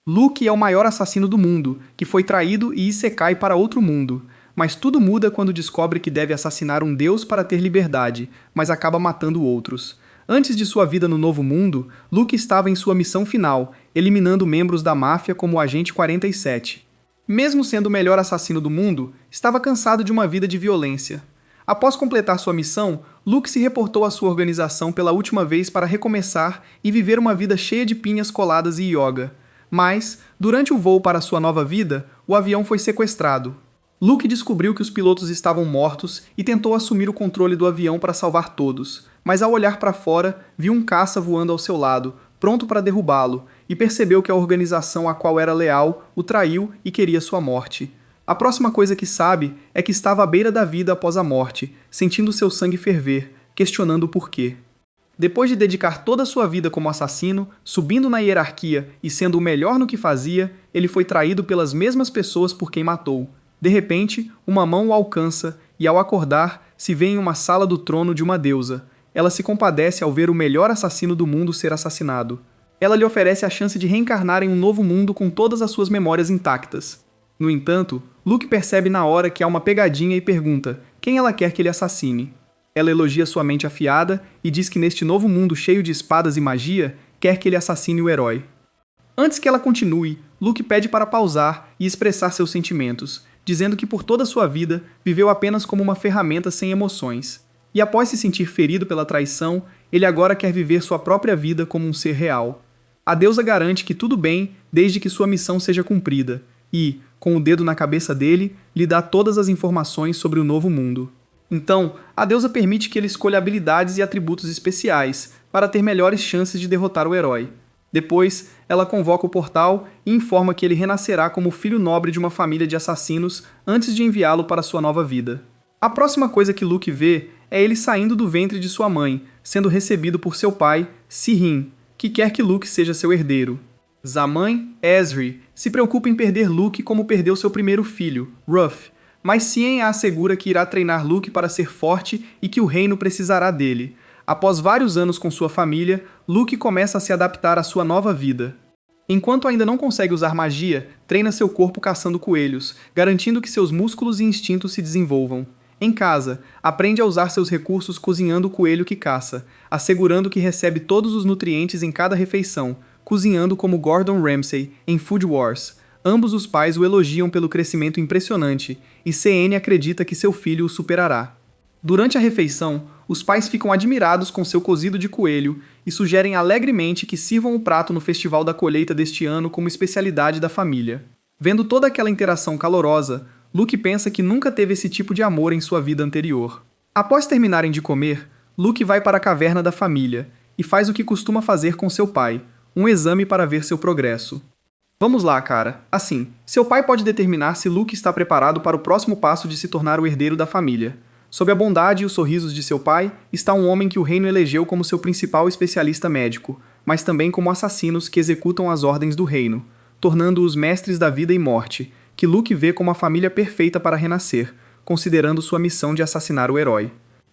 Luke é o maior assassino do mundo, que foi traído e Isekai para outro mundo. Mas tudo muda quando descobre que deve assassinar um deus para ter liberdade, mas acaba matando outros. Antes de sua vida no Novo Mundo, Luke estava em sua missão final, eliminando membros da máfia como o Agente 47. Mesmo sendo o melhor assassino do mundo, estava cansado de uma vida de violência. Após completar sua missão, Luke se reportou à sua organização pela última vez para recomeçar e viver uma vida cheia de pinhas coladas e yoga. Mas, durante o voo para sua nova vida, o avião foi sequestrado. Luke descobriu que os pilotos estavam mortos e tentou assumir o controle do avião para salvar todos, mas ao olhar para fora, viu um caça voando ao seu lado, pronto para derrubá-lo, e percebeu que a organização a qual era leal o traiu e queria sua morte. A próxima coisa que sabe é que estava à beira da vida após a morte, sentindo seu sangue ferver, questionando o porquê. Depois de dedicar toda a sua vida como assassino, subindo na hierarquia e sendo o melhor no que fazia, ele foi traído pelas mesmas pessoas por quem matou. De repente, uma mão o alcança e, ao acordar, se vê em uma sala do trono de uma deusa. Ela se compadece ao ver o melhor assassino do mundo ser assassinado. Ela lhe oferece a chance de reencarnar em um novo mundo com todas as suas memórias intactas. No entanto, Luke percebe na hora que há uma pegadinha e pergunta quem ela quer que ele assassine. Ela elogia sua mente afiada e diz que neste novo mundo cheio de espadas e magia, quer que ele assassine o herói. Antes que ela continue, Luke pede para pausar e expressar seus sentimentos, dizendo que por toda sua vida viveu apenas como uma ferramenta sem emoções. E após se sentir ferido pela traição, ele agora quer viver sua própria vida como um ser real. A deusa garante que tudo bem desde que sua missão seja cumprida e, com o dedo na cabeça dele, lhe dá todas as informações sobre o novo mundo. Então, a deusa permite que ele escolha habilidades e atributos especiais para ter melhores chances de derrotar o herói. Depois, ela convoca o portal e informa que ele renascerá como filho nobre de uma família de assassinos antes de enviá-lo para sua nova vida. A próxima coisa que Luke vê é ele saindo do ventre de sua mãe, sendo recebido por seu pai, Sirin, que quer que Luke seja seu herdeiro. Sua-mãe, Ezri, se preocupa em perder Luke como perdeu seu primeiro filho, Ruff, mas Sien a assegura que irá treinar Luke para ser forte e que o reino precisará dele. Após vários anos com sua família, Luke começa a se adaptar à sua nova vida. Enquanto ainda não consegue usar magia, treina seu corpo caçando coelhos, garantindo que seus músculos e instintos se desenvolvam. Em casa, aprende a usar seus recursos cozinhando o coelho que caça, assegurando que recebe todos os nutrientes em cada refeição, cozinhando como Gordon Ramsay em Food Wars. Ambos os pais o elogiam pelo crescimento impressionante, e CN acredita que seu filho o superará. Durante a refeição, os pais ficam admirados com seu cozido de coelho e sugerem alegremente que sirvam o prato no Festival da Colheita deste ano como especialidade da família. Vendo toda aquela interação calorosa, Luke pensa que nunca teve esse tipo de amor em sua vida anterior. Após terminarem de comer, Luke vai para a caverna da família e faz o que costuma fazer com seu pai, um exame para ver seu progresso. Vamos lá, cara. Assim, seu pai pode determinar se Luke está preparado para o próximo passo de se tornar o herdeiro da família. Sob a bondade e os sorrisos de seu pai, está um homem que o reino elegeu como seu principal especialista médico, mas também como assassinos que executam as ordens do reino, tornando-os mestres da vida e morte, que Luke vê como a família perfeita para renascer, considerando sua missão de assassinar o herói.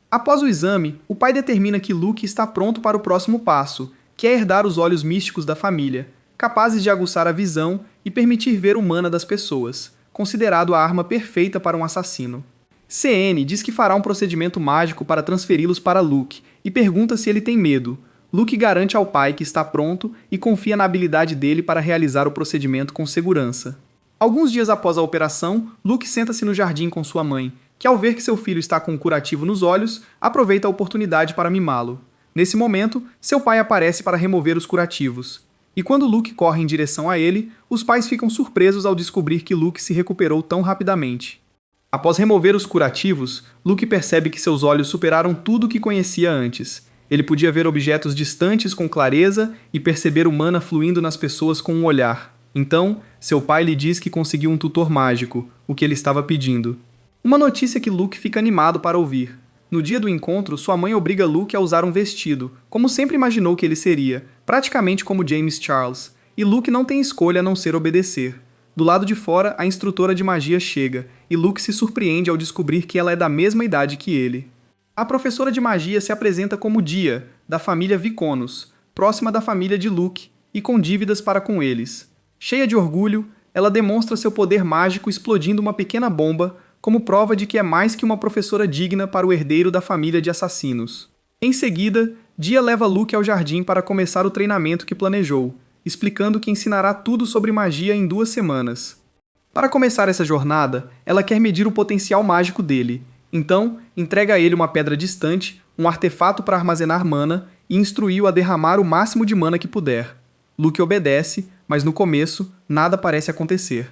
Após o exame, o pai determina que Luke está pronto para o próximo passo, que é herdar os olhos místicos da família, capazes de aguçar a visão e permitir ver humana das pessoas, considerado a arma perfeita para um assassino. CN diz que fará um procedimento mágico para transferi-los para Luke e pergunta se ele tem medo. Luke garante ao pai que está pronto e confia na habilidade dele para realizar o procedimento com segurança. Alguns dias após a operação, Luke senta-se no jardim com sua mãe, que ao ver que seu filho está com um curativo nos olhos, aproveita a oportunidade para mimá-lo. Nesse momento, seu pai aparece para remover os curativos. E quando Luke corre em direção a ele, os pais ficam surpresos ao descobrir que Luke se recuperou tão rapidamente. Após remover os curativos, Luke percebe que seus olhos superaram tudo o que conhecia antes. Ele podia ver objetos distantes com clareza e perceber o mana fluindo nas pessoas com um olhar. Então, seu pai lhe diz que conseguiu um tutor mágico, o que ele estava pedindo. Uma notícia que Luke fica animado para ouvir. No dia do encontro, sua mãe obriga Luke a usar um vestido, como sempre imaginou que ele seria, praticamente como James Charles, e Luke não tem escolha a não ser obedecer. Do lado de fora, a instrutora de magia chega, e Luke se surpreende ao descobrir que ela é da mesma idade que ele. A professora de magia se apresenta como Dia, da família Viconos, próxima da família de Luke, e com dívidas para com eles. Cheia de orgulho, ela demonstra seu poder mágico explodindo uma pequena bomba como prova de que é mais que uma professora digna para o herdeiro da família de assassinos. Em seguida, Dia leva Luke ao jardim para começar o treinamento que planejou, explicando que ensinará tudo sobre magia em 2 semanas. Para começar essa jornada, ela quer medir o potencial mágico dele. Então, entrega a ele uma pedra distante, um artefato para armazenar mana e instrui-o a derramar o máximo de mana que puder. Luke obedece, mas no começo, nada parece acontecer.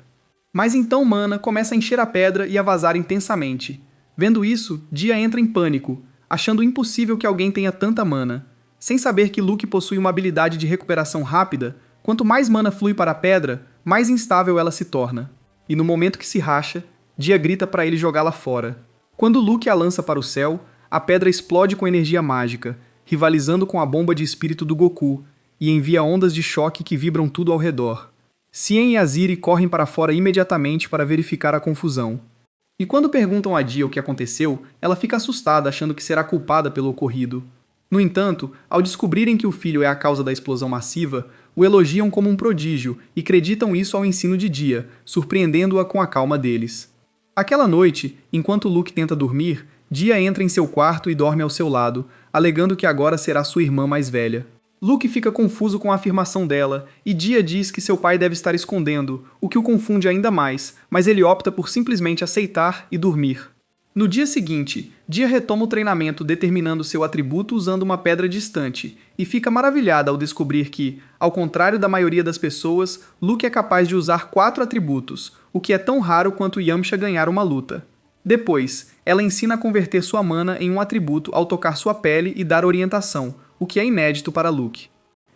Mas então Mana começa a encher a pedra e a vazar intensamente. Vendo isso, Dia entra em pânico, achando impossível que alguém tenha tanta mana. Sem saber que Luke possui uma habilidade de recuperação rápida, quanto mais mana flui para a pedra, mais instável ela se torna. E no momento que se racha, Dia grita para ele jogá-la fora. Quando Luke a lança para o céu, a pedra explode com energia mágica, rivalizando com a bomba de espírito do Goku, e envia ondas de choque que vibram tudo ao redor. Cien e Aziri correm para fora imediatamente para verificar a confusão. E quando perguntam a Dia o que aconteceu, ela fica assustada achando que será culpada pelo ocorrido. No entanto, ao descobrirem que o filho é a causa da explosão massiva, o elogiam como um prodígio e acreditam isso ao ensino de Dia, surpreendendo-a com a calma deles. Aquela noite, enquanto Luke tenta dormir, Dia entra em seu quarto e dorme ao seu lado, alegando que agora será sua irmã mais velha. Luke fica confuso com a afirmação dela, e Dia diz que seu pai deve estar escondendo, o que o confunde ainda mais, mas ele opta por simplesmente aceitar e dormir. No dia seguinte, Dia retoma o treinamento determinando seu atributo usando uma pedra distante, e fica maravilhada ao descobrir que, ao contrário da maioria das pessoas, Luke é capaz de usar 4 atributos, o que é tão raro quanto Yamcha ganhar uma luta. Depois, ela ensina a converter sua mana em um atributo ao tocar sua pele e dar orientação, o que é inédito para Luke.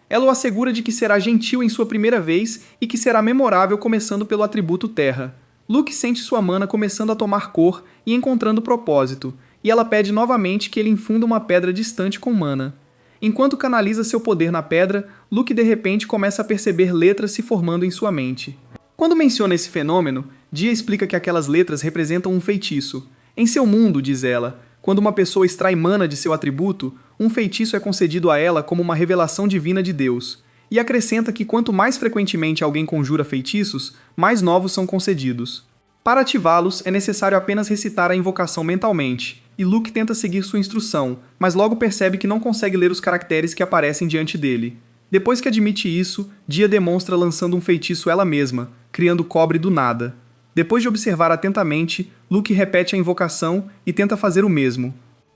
Ela o assegura de que será gentil em sua primeira vez e que será memorável começando pelo atributo Terra. Luke sente sua mana começando a tomar cor e encontrando propósito, e ela pede novamente que ele infunda uma pedra distante com mana. Enquanto canaliza seu poder na pedra, Luke de repente começa a perceber letras se formando em sua mente. Quando menciona esse fenômeno, Dia explica que aquelas letras representam um feitiço. Em seu mundo, diz ela, quando uma pessoa extrai mana de seu atributo, um feitiço é concedido a ela como uma revelação divina de Deus, e acrescenta que quanto mais frequentemente alguém conjura feitiços, mais novos são concedidos. Para ativá-los, é necessário apenas recitar a invocação mentalmente, e Luke tenta seguir sua instrução, mas logo percebe que não consegue ler os caracteres que aparecem diante dele. Depois que admite isso, Dia demonstra lançando um feitiço ela mesma, criando cobre do nada. Depois de observar atentamente, Luke repete a invocação e tenta fazer o mesmo.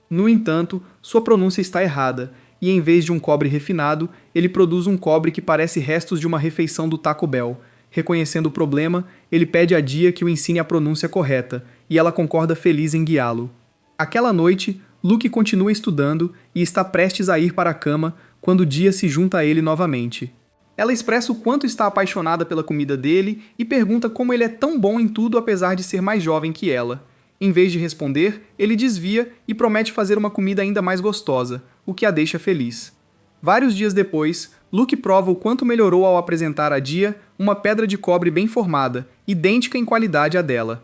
No entanto, sua pronúncia está errada, e em vez de um cobre refinado, ele produz um cobre que parece restos de uma refeição do Taco Bell. Reconhecendo o problema, ele pede a Dia que o ensine a pronúncia correta, e ela concorda feliz em guiá-lo. Aquela noite, Luke continua estudando e está prestes a ir para a cama quando Dia se junta a ele novamente. Ela expressa o quanto está apaixonada pela comida dele e pergunta como ele é tão bom em tudo apesar de ser mais jovem que ela. Em vez de responder, ele desvia e promete fazer uma comida ainda mais gostosa, o que a deixa feliz. Vários dias depois, Luke prova o quanto melhorou ao apresentar a Dia uma pedra de cobre bem formada, idêntica em qualidade à dela.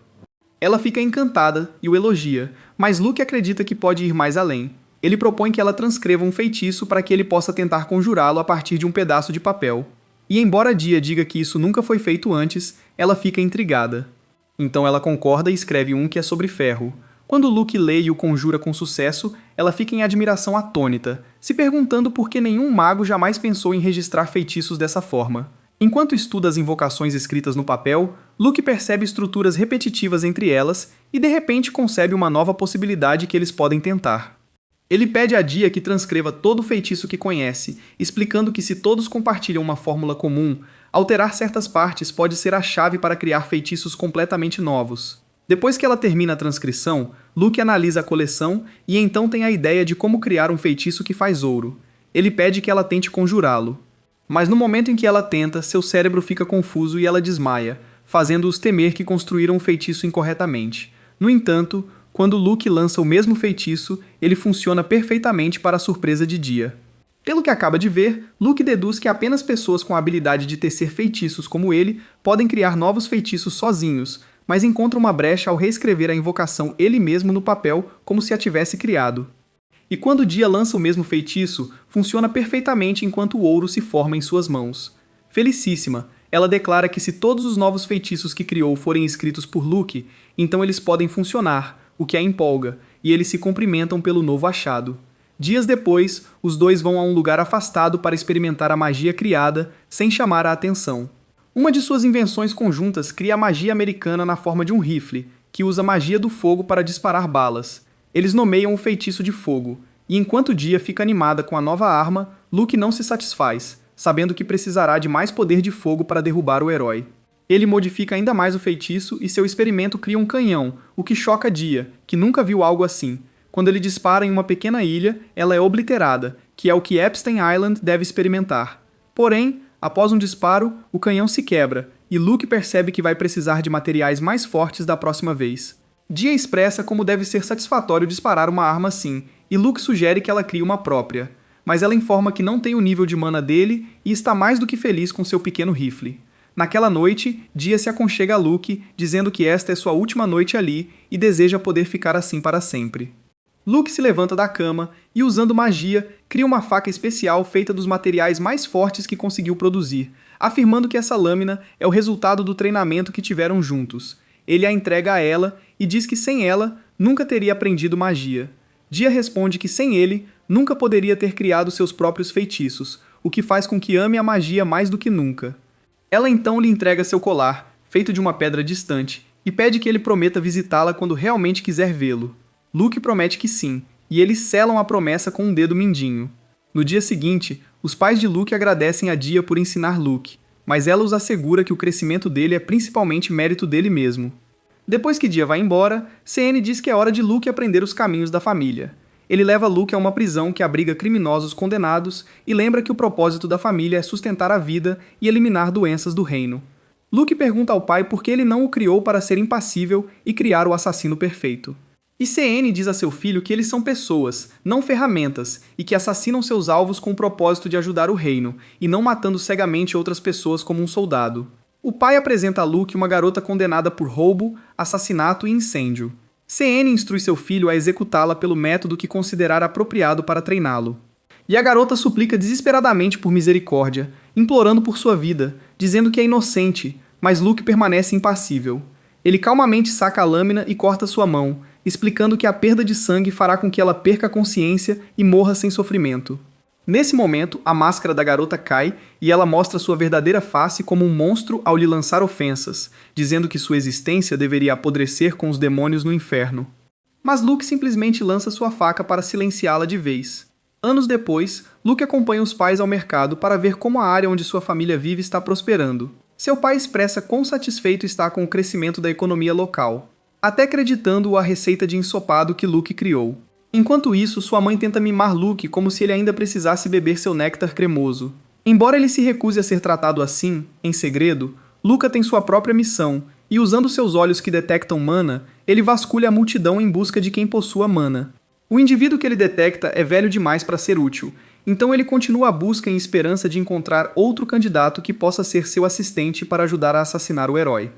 Ela fica encantada e o elogia, mas Luke acredita que pode ir mais além. Ele propõe que ela transcreva um feitiço para que ele possa tentar conjurá-lo a partir de um pedaço de papel. E embora Dia diga que isso nunca foi feito antes, ela fica intrigada. Então ela concorda e escreve um que é sobre ferro. Quando Luke lê e o conjura com sucesso, ela fica em admiração atônita, se perguntando por que nenhum mago jamais pensou em registrar feitiços dessa forma. Enquanto estuda as invocações escritas no papel, Luke percebe estruturas repetitivas entre elas e de repente concebe uma nova possibilidade que eles podem tentar. Ele pede a Dia que transcreva todo o feitiço que conhece, explicando que se todos compartilham uma fórmula comum, alterar certas partes pode ser a chave para criar feitiços completamente novos. Depois que ela termina a transcrição, Luke analisa a coleção e então tem a ideia de como criar um feitiço que faz ouro. Ele pede que ela tente conjurá-lo. Mas no momento em que ela tenta, seu cérebro fica confuso e ela desmaia, fazendo-os temer que construíram um feitiço incorretamente. No entanto, quando Luke lança o mesmo feitiço, ele funciona perfeitamente para a surpresa de Dia. Pelo que acaba de ver, Luke deduz que apenas pessoas com a habilidade de tecer feitiços como ele podem criar novos feitiços sozinhos, mas encontra uma brecha ao reescrever a invocação ele mesmo no papel como se a tivesse criado. E quando Dia lança o mesmo feitiço, funciona perfeitamente enquanto o ouro se forma em suas mãos. Felicíssima, ela declara que se todos os novos feitiços que criou forem escritos por Luke, então eles podem funcionar, o que a empolga, e eles se cumprimentam pelo novo achado. Dias depois, os dois vão a um lugar afastado para experimentar a magia criada, sem chamar a atenção. Uma de suas invenções conjuntas cria a magia americana na forma de um rifle, que usa magia do fogo para disparar balas. Eles nomeiam o feitiço de fogo, e enquanto Dia fica animada com a nova arma, Luke não se satisfaz, sabendo que precisará de mais poder de fogo para derrubar o herói. Ele modifica ainda mais o feitiço e seu experimento cria um canhão, o que choca Dia, que nunca viu algo assim. Quando ele dispara em uma pequena ilha, ela é obliterada, que é o que Epstein Island deve experimentar. Porém, após um disparo, o canhão se quebra, e Luke percebe que vai precisar de materiais mais fortes da próxima vez. Dia expressa como deve ser satisfatório disparar uma arma assim, e Luke sugere que ela crie uma própria. Mas ela informa que não tem o nível de mana dele e está mais do que feliz com seu pequeno rifle. Naquela noite, Dia se aconchega a Luke, dizendo que esta é sua última noite ali e deseja poder ficar assim para sempre. Luke se levanta da cama e, usando magia, cria uma faca especial feita dos materiais mais fortes que conseguiu produzir, afirmando que essa lâmina é o resultado do treinamento que tiveram juntos. Ele a entrega a ela e diz que sem ela nunca teria aprendido magia. Dia responde que sem ele nunca poderia ter criado seus próprios feitiços, o que faz com que ame a magia mais do que nunca. Ela então lhe entrega seu colar, feito de uma pedra distante, e pede que ele prometa visitá-la quando realmente quiser vê-lo. Luke promete que sim, e eles selam a promessa com um dedo mindinho. No dia seguinte, os pais de Luke agradecem a Dia por ensinar Luke, mas ela os assegura que o crescimento dele é principalmente mérito dele mesmo. Depois que Dia vai embora, CN diz que é hora de Luke aprender os caminhos da família. Ele leva Luke a uma prisão que abriga criminosos condenados e lembra que o propósito da família é sustentar a vida e eliminar doenças do reino. Luke pergunta ao pai por que ele não o criou para ser impassível e criar o assassino perfeito. E CN diz a seu filho que eles são pessoas, não ferramentas, e que assassinam seus alvos com o propósito de ajudar o reino, e não matando cegamente outras pessoas como um soldado. O pai apresenta a Luke uma garota condenada por roubo, assassinato e incêndio. CN instrui seu filho a executá-la pelo método que considerar apropriado para treiná-lo. E a garota suplica desesperadamente por misericórdia, implorando por sua vida, dizendo que é inocente, mas Luke permanece impassível. Ele calmamente saca a lâmina e corta sua mão, explicando que a perda de sangue fará com que ela perca a consciência e morra sem sofrimento. Nesse momento, a máscara da garota cai e ela mostra sua verdadeira face como um monstro ao lhe lançar ofensas, dizendo que sua existência deveria apodrecer com os demônios no inferno. Mas Luke simplesmente lança sua faca para silenciá-la de vez. Anos depois, Luke acompanha os pais ao mercado para ver como a área onde sua família vive está prosperando. Seu pai expressa quão satisfeito está com o crescimento da economia local, até acreditando a receita de ensopado que Luke criou. Enquanto isso, sua mãe tenta mimar Luke como se ele ainda precisasse beber seu néctar cremoso. Embora ele se recuse a ser tratado assim, em segredo, Luca tem sua própria missão, e usando seus olhos que detectam mana, ele vasculha a multidão em busca de quem possua mana. O indivíduo que ele detecta é velho demais para ser útil, então ele continua a busca em esperança de encontrar outro candidato que possa ser seu assistente para ajudar a assassinar o herói.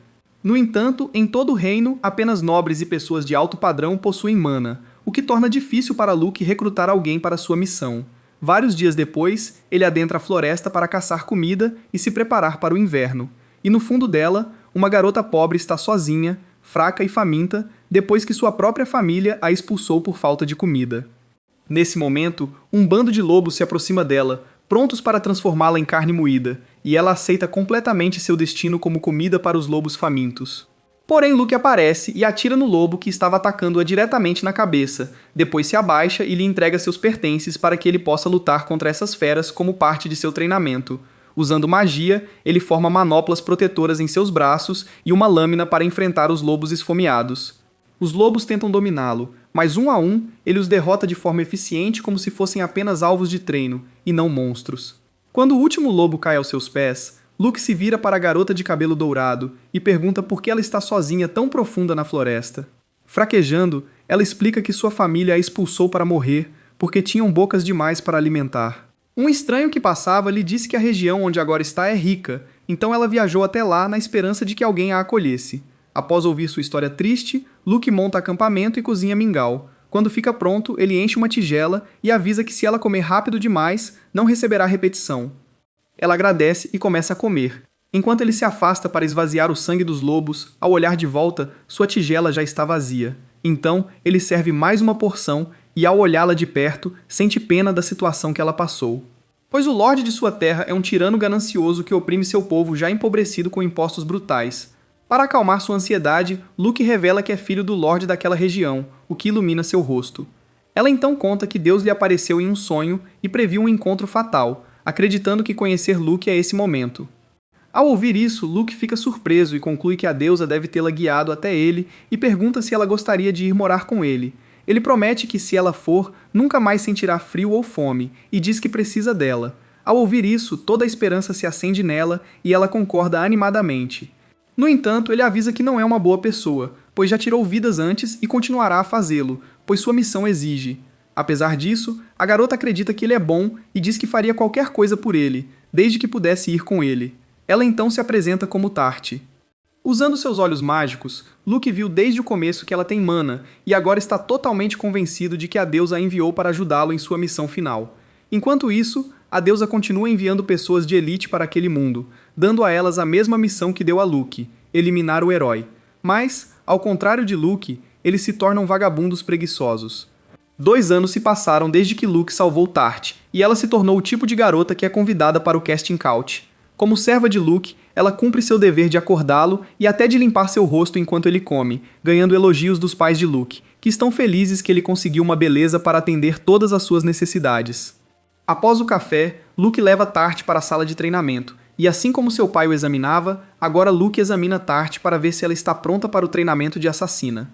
No entanto, em todo o reino, apenas nobres e pessoas de alto padrão possuem mana, o que torna difícil para Luke recrutar alguém para sua missão. Vários dias depois, ele adentra a floresta para caçar comida e se preparar para o inverno. E no fundo dela, uma garota pobre está sozinha, fraca e faminta, depois que sua própria família a expulsou por falta de comida. Nesse momento, um bando de lobos se aproxima dela, prontos para transformá-la em carne moída, e ela aceita completamente seu destino como comida para os lobos famintos. Porém, Luke aparece e atira no lobo que estava atacando-a diretamente na cabeça, depois se abaixa e lhe entrega seus pertences para que ele possa lutar contra essas feras como parte de seu treinamento. Usando magia, ele forma manoplas protetoras em seus braços e uma lâmina para enfrentar os lobos esfomeados. Os lobos tentam dominá-lo, mas um a um, ele os derrota de forma eficiente como se fossem apenas alvos de treino, e não monstros. Quando o último lobo cai aos seus pés, Luke se vira para a garota de cabelo dourado e pergunta por que ela está sozinha tão profunda na floresta. Fraquejando, ela explica que sua família a expulsou para morrer porque tinham bocas demais para alimentar. Um estranho que passava lhe disse que a região onde agora está é rica, então ela viajou até lá na esperança de que alguém a acolhesse. Após ouvir sua história triste, Luke monta acampamento e cozinha mingau. Quando fica pronto, ele enche uma tigela e avisa que se ela comer rápido demais, não receberá repetição. Ela agradece e começa a comer. Enquanto ele se afasta para esvaziar o sangue dos lobos, ao olhar de volta, sua tigela já está vazia. Então, ele serve mais uma porção e, ao olhá-la de perto, sente pena da situação que ela passou. Pois o lorde de sua terra é um tirano ganancioso que oprime seu povo já empobrecido com impostos brutais. Para acalmar sua ansiedade, Luke revela que é filho do lorde daquela região, o que ilumina seu rosto. Ela então conta que Deus lhe apareceu em um sonho e previu um encontro fatal, acreditando que conhecer Luke é esse momento. Ao ouvir isso, Luke fica surpreso e conclui que a deusa deve tê-la guiado até ele e pergunta se ela gostaria de ir morar com ele. Ele promete que, se ela for, nunca mais sentirá frio ou fome, e diz que precisa dela. Ao ouvir isso, toda a esperança se acende nela e ela concorda animadamente. No entanto, ele avisa que não é uma boa pessoa, pois já tirou vidas antes e continuará a fazê-lo, pois sua missão exige. Apesar disso, a garota acredita que ele é bom e diz que faria qualquer coisa por ele, desde que pudesse ir com ele. Ela então se apresenta como Tarte. Usando seus olhos mágicos, Luke viu desde o começo que ela tem mana e agora está totalmente convencido de que a deusa a enviou para ajudá-lo em sua missão final. Enquanto isso, a deusa continua enviando pessoas de elite para aquele mundo, dando a elas a mesma missão que deu a Luke, eliminar o herói. Mas, ao contrário de Luke, eles se tornam vagabundos preguiçosos. 2 anos se passaram desde que Luke salvou Tarte, e ela se tornou o tipo de garota que é convidada para o casting couch. Como serva de Luke, ela cumpre seu dever de acordá-lo e até de limpar seu rosto enquanto ele come, ganhando elogios dos pais de Luke, que estão felizes que ele conseguiu uma beleza para atender todas as suas necessidades. Após o café, Luke leva Tarte para a sala de treinamento, e assim como seu pai o examinava, agora Luke examina Tarte para ver se ela está pronta para o treinamento de assassina.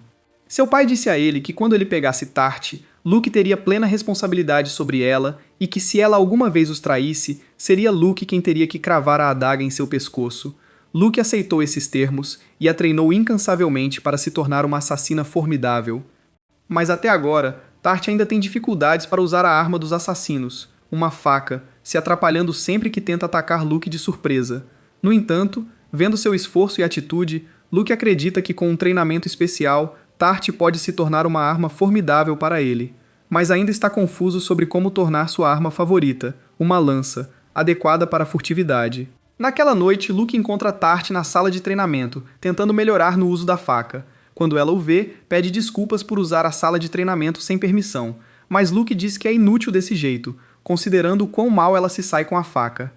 Seu pai disse a ele que quando ele pegasse Tarte, Luke teria plena responsabilidade sobre ela e que, se ela alguma vez os traísse, seria Luke quem teria que cravar a adaga em seu pescoço. Luke aceitou esses termos e a treinou incansavelmente para se tornar uma assassina formidável. Mas até agora, Tarte ainda tem dificuldades para usar a arma dos assassinos, uma faca, se atrapalhando sempre que tenta atacar Luke de surpresa. No entanto, vendo seu esforço e atitude, Luke acredita que, com um treinamento especial, Tarte pode se tornar uma arma formidável para ele, mas ainda está confuso sobre como tornar sua arma favorita, uma lança, adequada para a furtividade. Naquela noite, Luke encontra Tarte na sala de treinamento, tentando melhorar no uso da faca. Quando ela o vê, pede desculpas por usar a sala de treinamento sem permissão, mas Luke diz que é inútil desse jeito, considerando o quão mal ela se sai com a faca.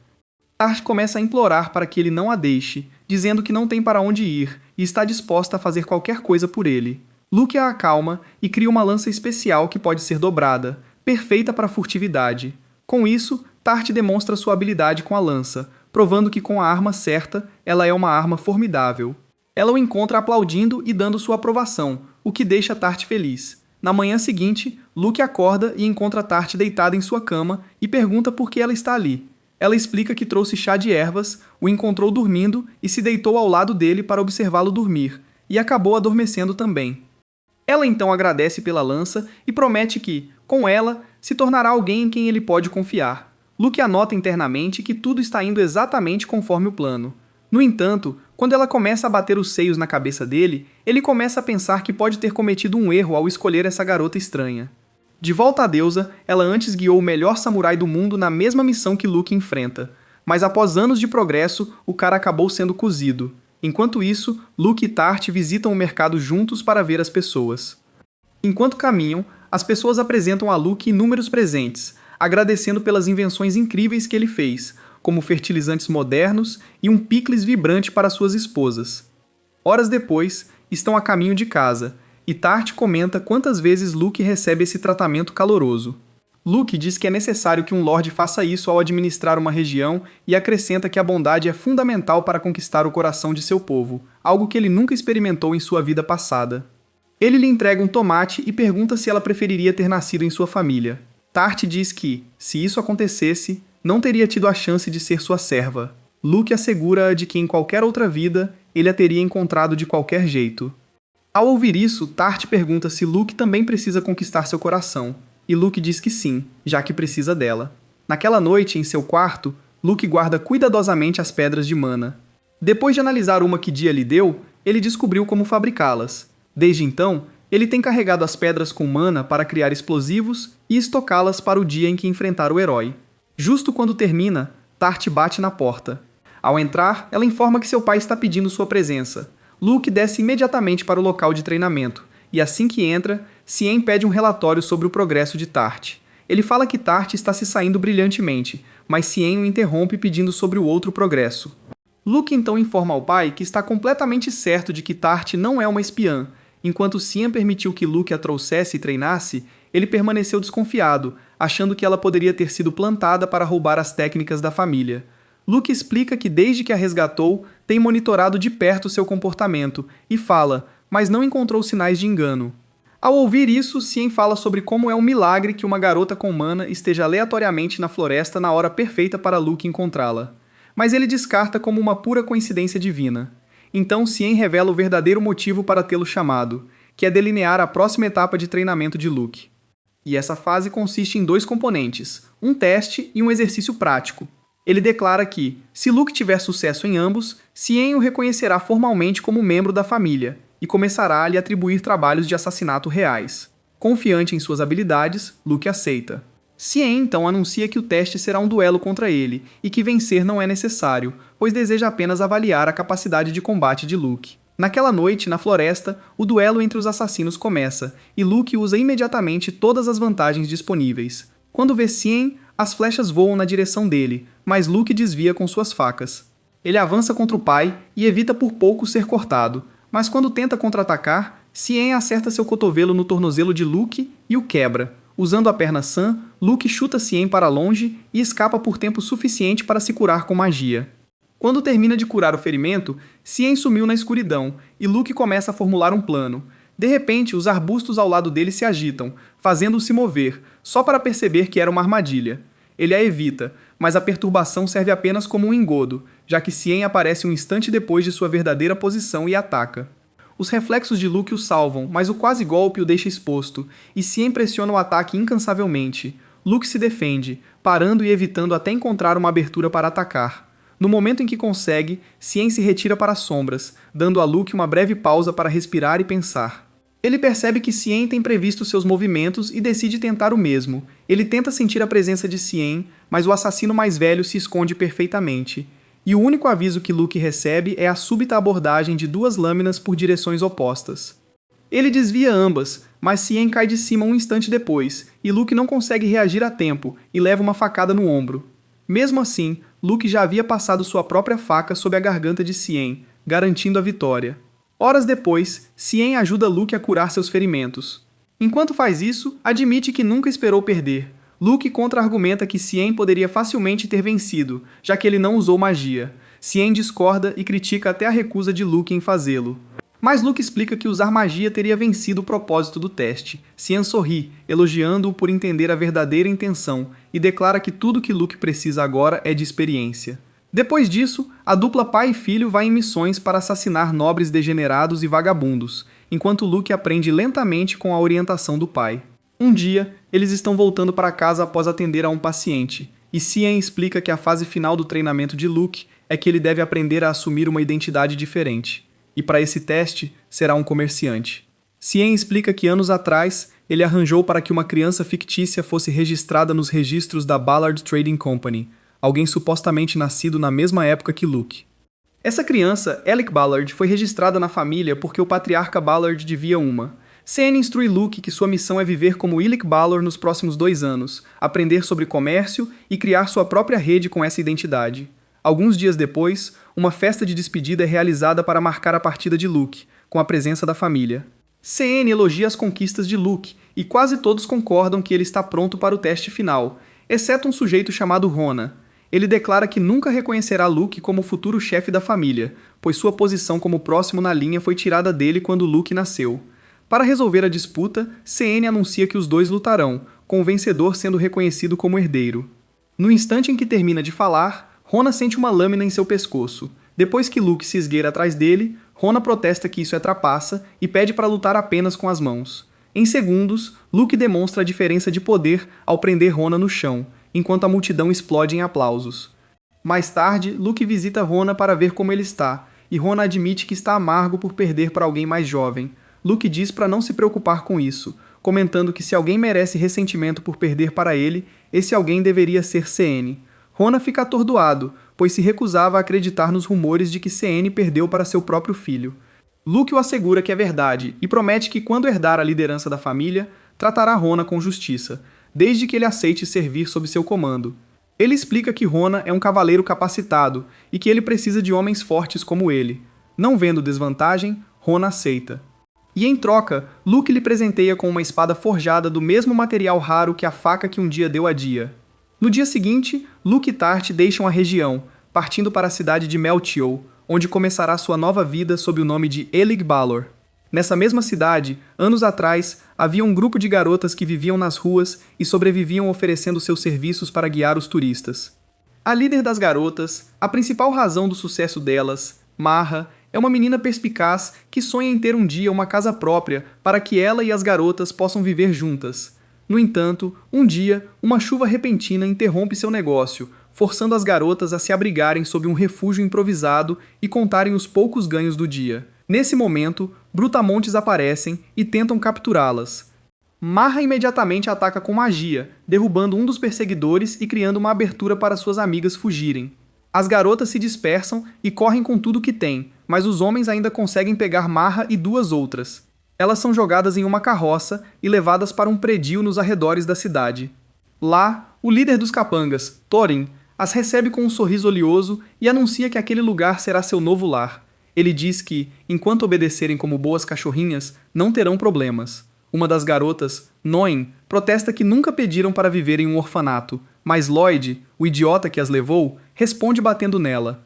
Tarte começa a implorar para que ele não a deixe, dizendo que não tem para onde ir e está disposta a fazer qualquer coisa por ele. Luke a acalma e cria uma lança especial que pode ser dobrada, perfeita para a furtividade. Com isso, Tarte demonstra sua habilidade com a lança, provando que com a arma certa, ela é uma arma formidável. Ela o encontra aplaudindo e dando sua aprovação, o que deixa Tarte feliz. Na manhã seguinte, Luke acorda e encontra Tarte deitada em sua cama e pergunta por que ela está ali. Ela explica que trouxe chá de ervas, o encontrou dormindo e se deitou ao lado dele para observá-lo dormir, e acabou adormecendo também. Ela então agradece pela lança e promete que, com ela, se tornará alguém em quem ele pode confiar. Luke anota internamente que tudo está indo exatamente conforme o plano. No entanto, quando ela começa a bater os seios na cabeça dele, ele começa a pensar que pode ter cometido um erro ao escolher essa garota estranha. De volta à deusa, ela antes guiou o melhor samurai do mundo na mesma missão que Luke enfrenta, mas após anos de progresso, o cara acabou sendo cozido. Enquanto isso, Luke e Tarte visitam o mercado juntos para ver as pessoas. Enquanto caminham, as pessoas apresentam a Luke inúmeros presentes, agradecendo pelas invenções incríveis que ele fez, como fertilizantes modernos e um picles vibrante para suas esposas. Horas depois, estão a caminho de casa, e Tarte comenta quantas vezes Luke recebe esse tratamento caloroso. Luke diz que é necessário que um lorde faça isso ao administrar uma região e acrescenta que a bondade é fundamental para conquistar o coração de seu povo, algo que ele nunca experimentou em sua vida passada. Ele lhe entrega um tomate e pergunta se ela preferiria ter nascido em sua família. Tarte diz que, se isso acontecesse, não teria tido a chance de ser sua serva. Luke assegura-a de que em qualquer outra vida, ele a teria encontrado de qualquer jeito. Ao ouvir isso, Tarte pergunta se Luke também precisa conquistar seu coração. E Luke diz que sim, já que precisa dela. Naquela noite, em seu quarto, Luke guarda cuidadosamente as pedras de mana. Depois de analisar uma que Dia lhe deu, ele descobriu como fabricá-las. Desde então, ele tem carregado as pedras com mana para criar explosivos e estocá-las para o dia em que enfrentar o herói. Justo quando termina, Tarte bate na porta. Ao entrar, ela informa que seu pai está pedindo sua presença. Luke desce imediatamente para o local de treinamento, e assim que entra, Cien pede um relatório sobre o progresso de Tart. Ele fala que Tart está se saindo brilhantemente, mas Cien o interrompe pedindo sobre o outro progresso. Luke então informa ao pai que está completamente certo de que Tart não é uma espiã. Enquanto Cien permitiu que Luke a trouxesse e treinasse, ele permaneceu desconfiado, achando que ela poderia ter sido plantada para roubar as técnicas da família. Luke explica que desde que a resgatou, tem monitorado de perto seu comportamento e fala, mas não encontrou sinais de engano. Ao ouvir isso, Cien fala sobre como é um milagre que uma garota com mana esteja aleatoriamente na floresta na hora perfeita para Luke encontrá-la. Mas ele descarta como uma pura coincidência divina. Então Cien revela o verdadeiro motivo para tê-lo chamado, que é delinear a próxima etapa de treinamento de Luke. E essa fase consiste em 2 componentes, um teste e um exercício prático. Ele declara que, se Luke tiver sucesso em ambos, Cien o reconhecerá formalmente como membro da família e começará a lhe atribuir trabalhos de assassinato reais. Confiante em suas habilidades, Luke aceita. Cien então anuncia que o teste será um duelo contra ele e que vencer não é necessário, pois deseja apenas avaliar a capacidade de combate de Luke. Naquela noite, na floresta, o duelo entre os assassinos começa e Luke usa imediatamente todas as vantagens disponíveis. Quando vê Cien, as flechas voam na direção dele, mas Luke desvia com suas facas. Ele avança contra o pai e evita por pouco ser cortado, mas quando tenta contra-atacar, Cien acerta seu cotovelo no tornozelo de Luke e o quebra. Usando a perna sã, Luke chuta Cien para longe e escapa por tempo suficiente para se curar com magia. Quando termina de curar o ferimento, Cien sumiu na escuridão e Luke começa a formular um plano. De repente, os arbustos ao lado dele se agitam, fazendo-o se mover, só para perceber que era uma armadilha. Ele a evita, mas a perturbação serve apenas como um engodo, já que Cien aparece um instante depois de sua verdadeira posição e ataca. Os reflexos de Luke o salvam, mas o quase golpe o deixa exposto, e Cien pressiona o ataque incansavelmente. Luke se defende, parando e evitando até encontrar uma abertura para atacar. No momento em que consegue, Cien se retira para as sombras, dando a Luke uma breve pausa para respirar e pensar. Ele percebe que Cien tem previsto seus movimentos e decide tentar o mesmo. Ele tenta sentir a presença de Cien, mas o assassino mais velho se esconde perfeitamente. E o único aviso que Luke recebe é a súbita abordagem de 2 lâminas por direções opostas. Ele desvia ambas, mas Cien cai de cima um instante depois, e Luke não consegue reagir a tempo e leva uma facada no ombro. Mesmo assim, Luke já havia passado sua própria faca sob a garganta de Cien, garantindo a vitória. Horas depois, Cien ajuda Luke a curar seus ferimentos. Enquanto faz isso, admite que nunca esperou perder. Luke contra-argumenta que Cien poderia facilmente ter vencido, já que ele não usou magia. Cien discorda e critica até a recusa de Luke em fazê-lo. Mas Luke explica que usar magia teria vencido o propósito do teste. Cien sorri, elogiando-o por entender a verdadeira intenção, e declara que tudo que Luke precisa agora é de experiência. Depois disso, a dupla pai e filho vai em missões para assassinar nobres degenerados e vagabundos, enquanto Luke aprende lentamente com a orientação do pai. Um dia, eles estão voltando para casa após atender a um paciente, e Cien explica que a fase final do treinamento de Luke é que ele deve aprender a assumir uma identidade diferente. E para esse teste, será um comerciante. Cien explica que anos atrás, ele arranjou para que uma criança fictícia fosse registrada nos registros da Ballard Trading Company, alguém supostamente nascido na mesma época que Luke. Essa criança, Alec Ballard, foi registrada na família porque o patriarca Ballard devia uma. Cien instrui Luke que sua missão é viver como Illic Ballard nos próximos 2 anos, aprender sobre comércio e criar sua própria rede com essa identidade. Alguns dias depois, uma festa de despedida é realizada para marcar a partida de Luke, com a presença da família. Cien elogia as conquistas de Luke, e quase todos concordam que ele está pronto para o teste final, exceto um sujeito chamado Rona. Ele declara que nunca reconhecerá Luke como o futuro chefe da família, pois sua posição como próximo na linha foi tirada dele quando Luke nasceu. Para resolver a disputa, Cien anuncia que os dois lutarão, com o vencedor sendo reconhecido como herdeiro. No instante em que termina de falar, Rona sente uma lâmina em seu pescoço. Depois que Luke se esgueira atrás dele, Rona protesta que isso é trapaça e pede para lutar apenas com as mãos. Em segundos, Luke demonstra a diferença de poder ao prender Rona no chão, enquanto a multidão explode em aplausos. Mais tarde, Luke visita Rona para ver como ele está, e Rona admite que está amargo por perder para alguém mais jovem. Luke diz para não se preocupar com isso, comentando que se alguém merece ressentimento por perder para ele, esse alguém deveria ser Cien. Rona fica atordoado, pois se recusava a acreditar nos rumores de que Seene perdeu para seu próprio filho. Luke o assegura que é verdade e promete que, quando herdar a liderança da família, tratará Rona com justiça, desde que ele aceite servir sob seu comando. Ele explica que Rona é um cavaleiro capacitado e que ele precisa de homens fortes como ele. Não vendo desvantagem, Rona aceita. E em troca, Luke lhe presenteia com uma espada forjada do mesmo material raro que a faca que um dia deu a Dia. No dia seguinte, Luke e Tart deixam a região, partindo para a cidade de Melchior, onde começará sua nova vida sob o nome de Elig Balor. Nessa mesma cidade, anos atrás, havia um grupo de garotas que viviam nas ruas e sobreviviam oferecendo seus serviços para guiar os turistas. A líder das garotas, a principal razão do sucesso delas, Marra, é uma menina perspicaz que sonha em ter um dia uma casa própria para que ela e as garotas possam viver juntas. No entanto, um dia, uma chuva repentina interrompe seu negócio, forçando as garotas a se abrigarem sob um refúgio improvisado e contarem os poucos ganhos do dia. Nesse momento, brutamontes aparecem e tentam capturá-las. Marra imediatamente ataca com magia, derrubando um dos perseguidores e criando uma abertura para suas amigas fugirem. As garotas se dispersam e correm com tudo que têm, mas os homens ainda conseguem pegar Marra e duas outras. Elas são jogadas em uma carroça e levadas para um predio nos arredores da cidade. Lá, o líder dos capangas, Thorin, as recebe com um sorriso oleoso e anuncia que aquele lugar será seu novo lar. Ele diz que, enquanto obedecerem como boas cachorrinhas, não terão problemas. Uma das garotas, Noin, protesta que nunca pediram para viver em um orfanato, mas Lloyd, o idiota que as levou, responde batendo nela.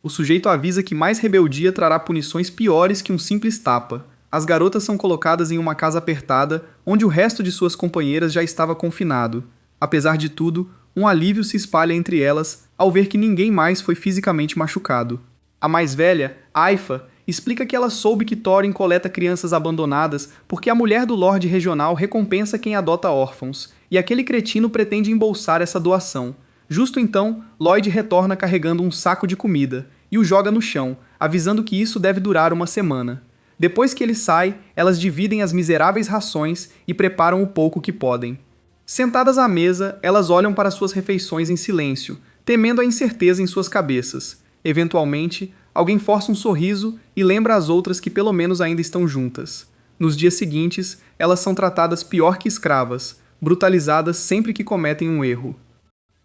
O sujeito avisa que mais rebeldia trará punições piores que um simples tapa. As garotas são colocadas em uma casa apertada, onde o resto de suas companheiras já estava confinado. Apesar de tudo, um alívio se espalha entre elas ao ver que ninguém mais foi fisicamente machucado. A mais velha, Aifa, explica que ela soube que Thorin coleta crianças abandonadas porque a mulher do Lorde Regional recompensa quem adota órfãos, e aquele cretino pretende embolsar essa doação. Justo então, Lloyd retorna carregando um saco de comida e o joga no chão, avisando que isso deve durar uma semana. Depois que ele sai, elas dividem as miseráveis rações e preparam o pouco que podem. Sentadas à mesa, elas olham para suas refeições em silêncio, temendo a incerteza em suas cabeças. Eventualmente, alguém força um sorriso e lembra às outras que pelo menos ainda estão juntas. Nos dias seguintes, elas são tratadas pior que escravas, brutalizadas sempre que cometem um erro.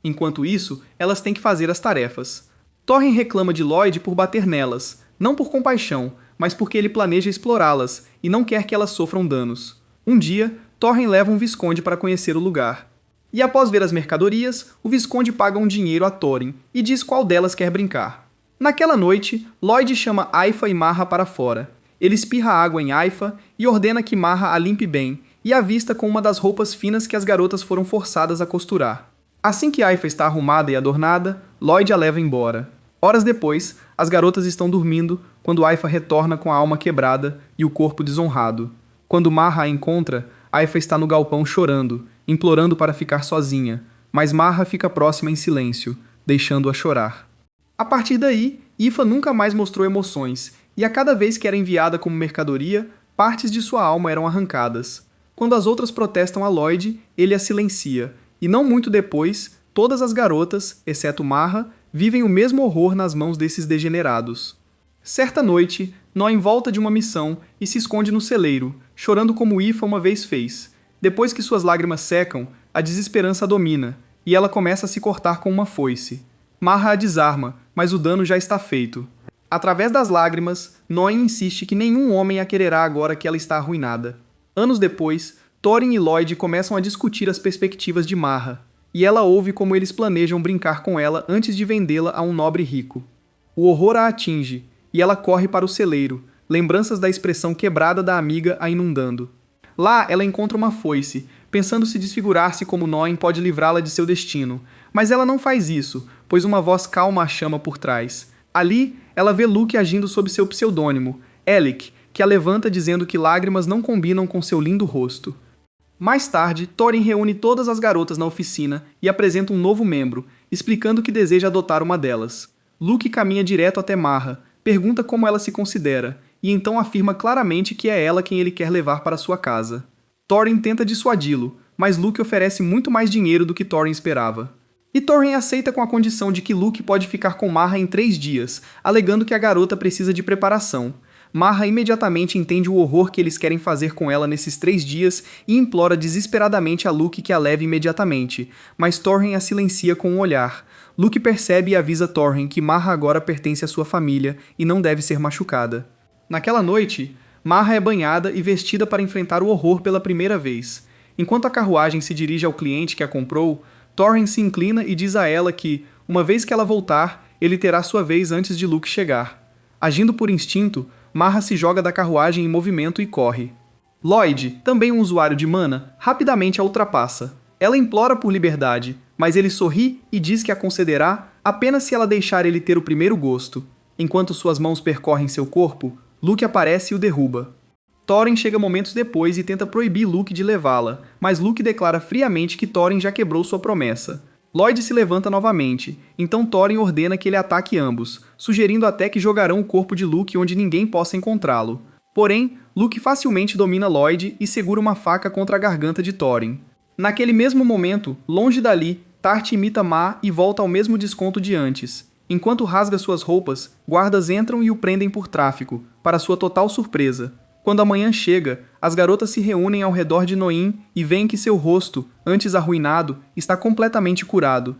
Enquanto isso, elas têm que fazer as tarefas. Thorin reclama de Lloyd por bater nelas, não por compaixão, mas porque ele planeja explorá-las e não quer que elas sofram danos. Um dia, Thorin leva um visconde para conhecer o lugar. E após ver as mercadorias, o visconde paga um dinheiro a Thorin e diz qual delas quer brincar. Naquela noite, Lloyd chama Aifa e Marra para fora. Ele espirra água em Aifa e ordena que Marra a limpe bem e a vista com uma das roupas finas que as garotas foram forçadas a costurar. Assim que Aifa está arrumada e adornada, Lloyd a leva embora. Horas depois, as garotas estão dormindo quando Aifa retorna com a alma quebrada e o corpo desonrado. Quando Marra a encontra, Aifa está no galpão chorando, implorando para ficar sozinha, mas Marra fica próxima em silêncio, deixando-a chorar. A partir daí, Ifa nunca mais mostrou emoções, e a cada vez que era enviada como mercadoria, partes de sua alma eram arrancadas. Quando as outras protestam a Lloyd, ele a silencia, e não muito depois, todas as garotas, exceto Marra, vivem o mesmo horror nas mãos desses degenerados. Certa noite, Noin volta de uma missão e se esconde no celeiro, chorando como Ifa uma vez fez. Depois que suas lágrimas secam, a desesperança a domina, e ela começa a se cortar com uma foice. Marra a desarma, mas o dano já está feito. Através das lágrimas, Noin insiste que nenhum homem a quererá agora que ela está arruinada. Anos depois, Thorin e Lloyd começam a discutir as perspectivas de Marra, e ela ouve como eles planejam brincar com ela antes de vendê-la a um nobre rico. O horror a atinge, e ela corre para o celeiro, lembranças da expressão quebrada da amiga a inundando. Lá, ela encontra uma foice, pensando se desfigurar-se como Noin pode livrá-la de seu destino, mas ela não faz isso, pois uma voz calma a chama por trás. Ali, ela vê Luke agindo sob seu pseudônimo, Alec, que a levanta dizendo que lágrimas não combinam com seu lindo rosto. Mais tarde, Thorin reúne todas as garotas na oficina e apresenta um novo membro, explicando que deseja adotar uma delas. Luke caminha direto até Marra, pergunta como ela se considera, e então afirma claramente que é ela quem ele quer levar para sua casa. Thorin tenta dissuadi-lo, mas Luke oferece muito mais dinheiro do que Thorin esperava. E Thorin aceita com a condição de que Luke pode ficar com Marra em 3 dias, alegando que a garota precisa de preparação. Marra imediatamente entende o horror que eles querem fazer com ela nesses 3 dias e implora desesperadamente a Luke que a leve imediatamente, mas Thorin a silencia com um olhar. Luke percebe e avisa Thorin que Marra agora pertence à sua família e não deve ser machucada. Naquela noite, Marra é banhada e vestida para enfrentar o horror pela primeira vez. Enquanto a carruagem se dirige ao cliente que a comprou, Thorin se inclina e diz a ela que, uma vez que ela voltar, ele terá sua vez antes de Luke chegar. Agindo por instinto, Marra se joga da carruagem em movimento e corre. Lloyd, também um usuário de mana, rapidamente a ultrapassa. Ela implora por liberdade, mas ele sorri e diz que a concederá apenas se ela deixar ele ter o primeiro gosto. Enquanto suas mãos percorrem seu corpo, Luke aparece e o derruba. Thorin chega momentos depois e tenta proibir Luke de levá-la, mas Luke declara friamente que Thorin já quebrou sua promessa. Lloyd se levanta novamente, então Thorin ordena que ele ataque ambos, sugerindo até que jogarão o corpo de Luke onde ninguém possa encontrá-lo. Porém, Luke facilmente domina Lloyd e segura uma faca contra a garganta de Thorin. Naquele mesmo momento, longe dali, Tart imita Ma e volta ao mesmo desconto de antes. Enquanto rasga suas roupas, guardas entram e o prendem por tráfico, para sua total surpresa. Quando a manhã chega, as garotas se reúnem ao redor de Noin e veem que seu rosto, antes arruinado, está completamente curado.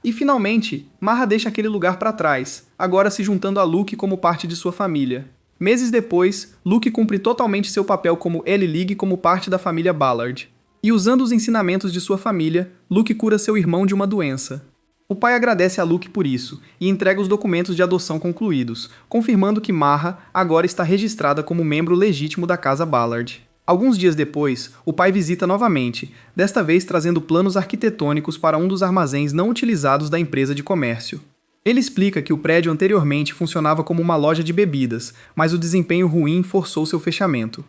E finalmente, Marra deixa aquele lugar para trás, agora se juntando a Luke como parte de sua família. Meses depois, Luke cumpre totalmente seu papel como L-League como parte da família Ballard. E usando os ensinamentos de sua família, Luke cura seu irmão de uma doença. O pai agradece a Luke por isso e entrega os documentos de adoção concluídos, confirmando que Marra agora está registrada como membro legítimo da casa Ballard. Alguns dias depois, o pai visita novamente, desta vez trazendo planos arquitetônicos para um dos armazéns não utilizados da empresa de comércio. Ele explica que o prédio anteriormente funcionava como uma loja de bebidas, mas o desempenho ruim forçou seu fechamento.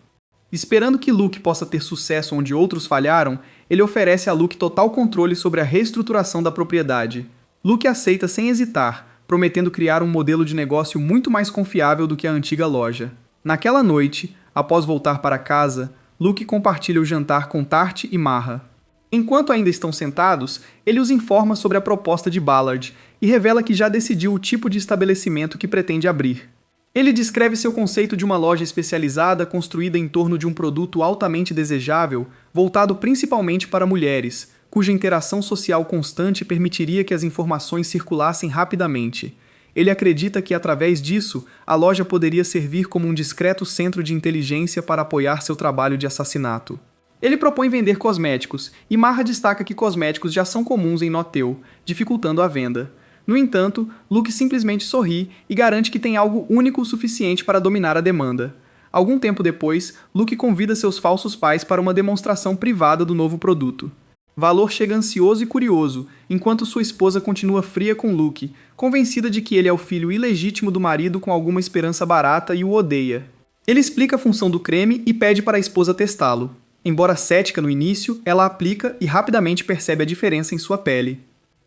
Esperando que Luke possa ter sucesso onde outros falharam, ele oferece a Luke total controle sobre a reestruturação da propriedade. Luke aceita sem hesitar, prometendo criar um modelo de negócio muito mais confiável do que a antiga loja. Naquela noite, após voltar para casa, Luke compartilha o jantar com Tart e Marra. Enquanto ainda estão sentados, ele os informa sobre a proposta de Ballard e revela que já decidiu o tipo de estabelecimento que pretende abrir. Ele descreve seu conceito de uma loja especializada construída em torno de um produto altamente desejável, voltado principalmente para mulheres, cuja interação social constante permitiria que as informações circulassem rapidamente. Ele acredita que, através disso, a loja poderia servir como um discreto centro de inteligência para apoiar seu trabalho de assassinato. Ele propõe vender cosméticos, e Marra destaca que cosméticos já são comuns em Noteu, dificultando a venda. No entanto, Luke simplesmente sorri e garante que tem algo único o suficiente para dominar a demanda. Algum tempo depois, Luke convida seus falsos pais para uma demonstração privada do novo produto. Valor chega ansioso e curioso, enquanto sua esposa continua fria com Luke, convencida de que ele é o filho ilegítimo do marido com alguma esperança barata e o odeia. Ele explica a função do creme e pede para a esposa testá-lo. Embora cética no início, ela aplica e rapidamente percebe a diferença em sua pele.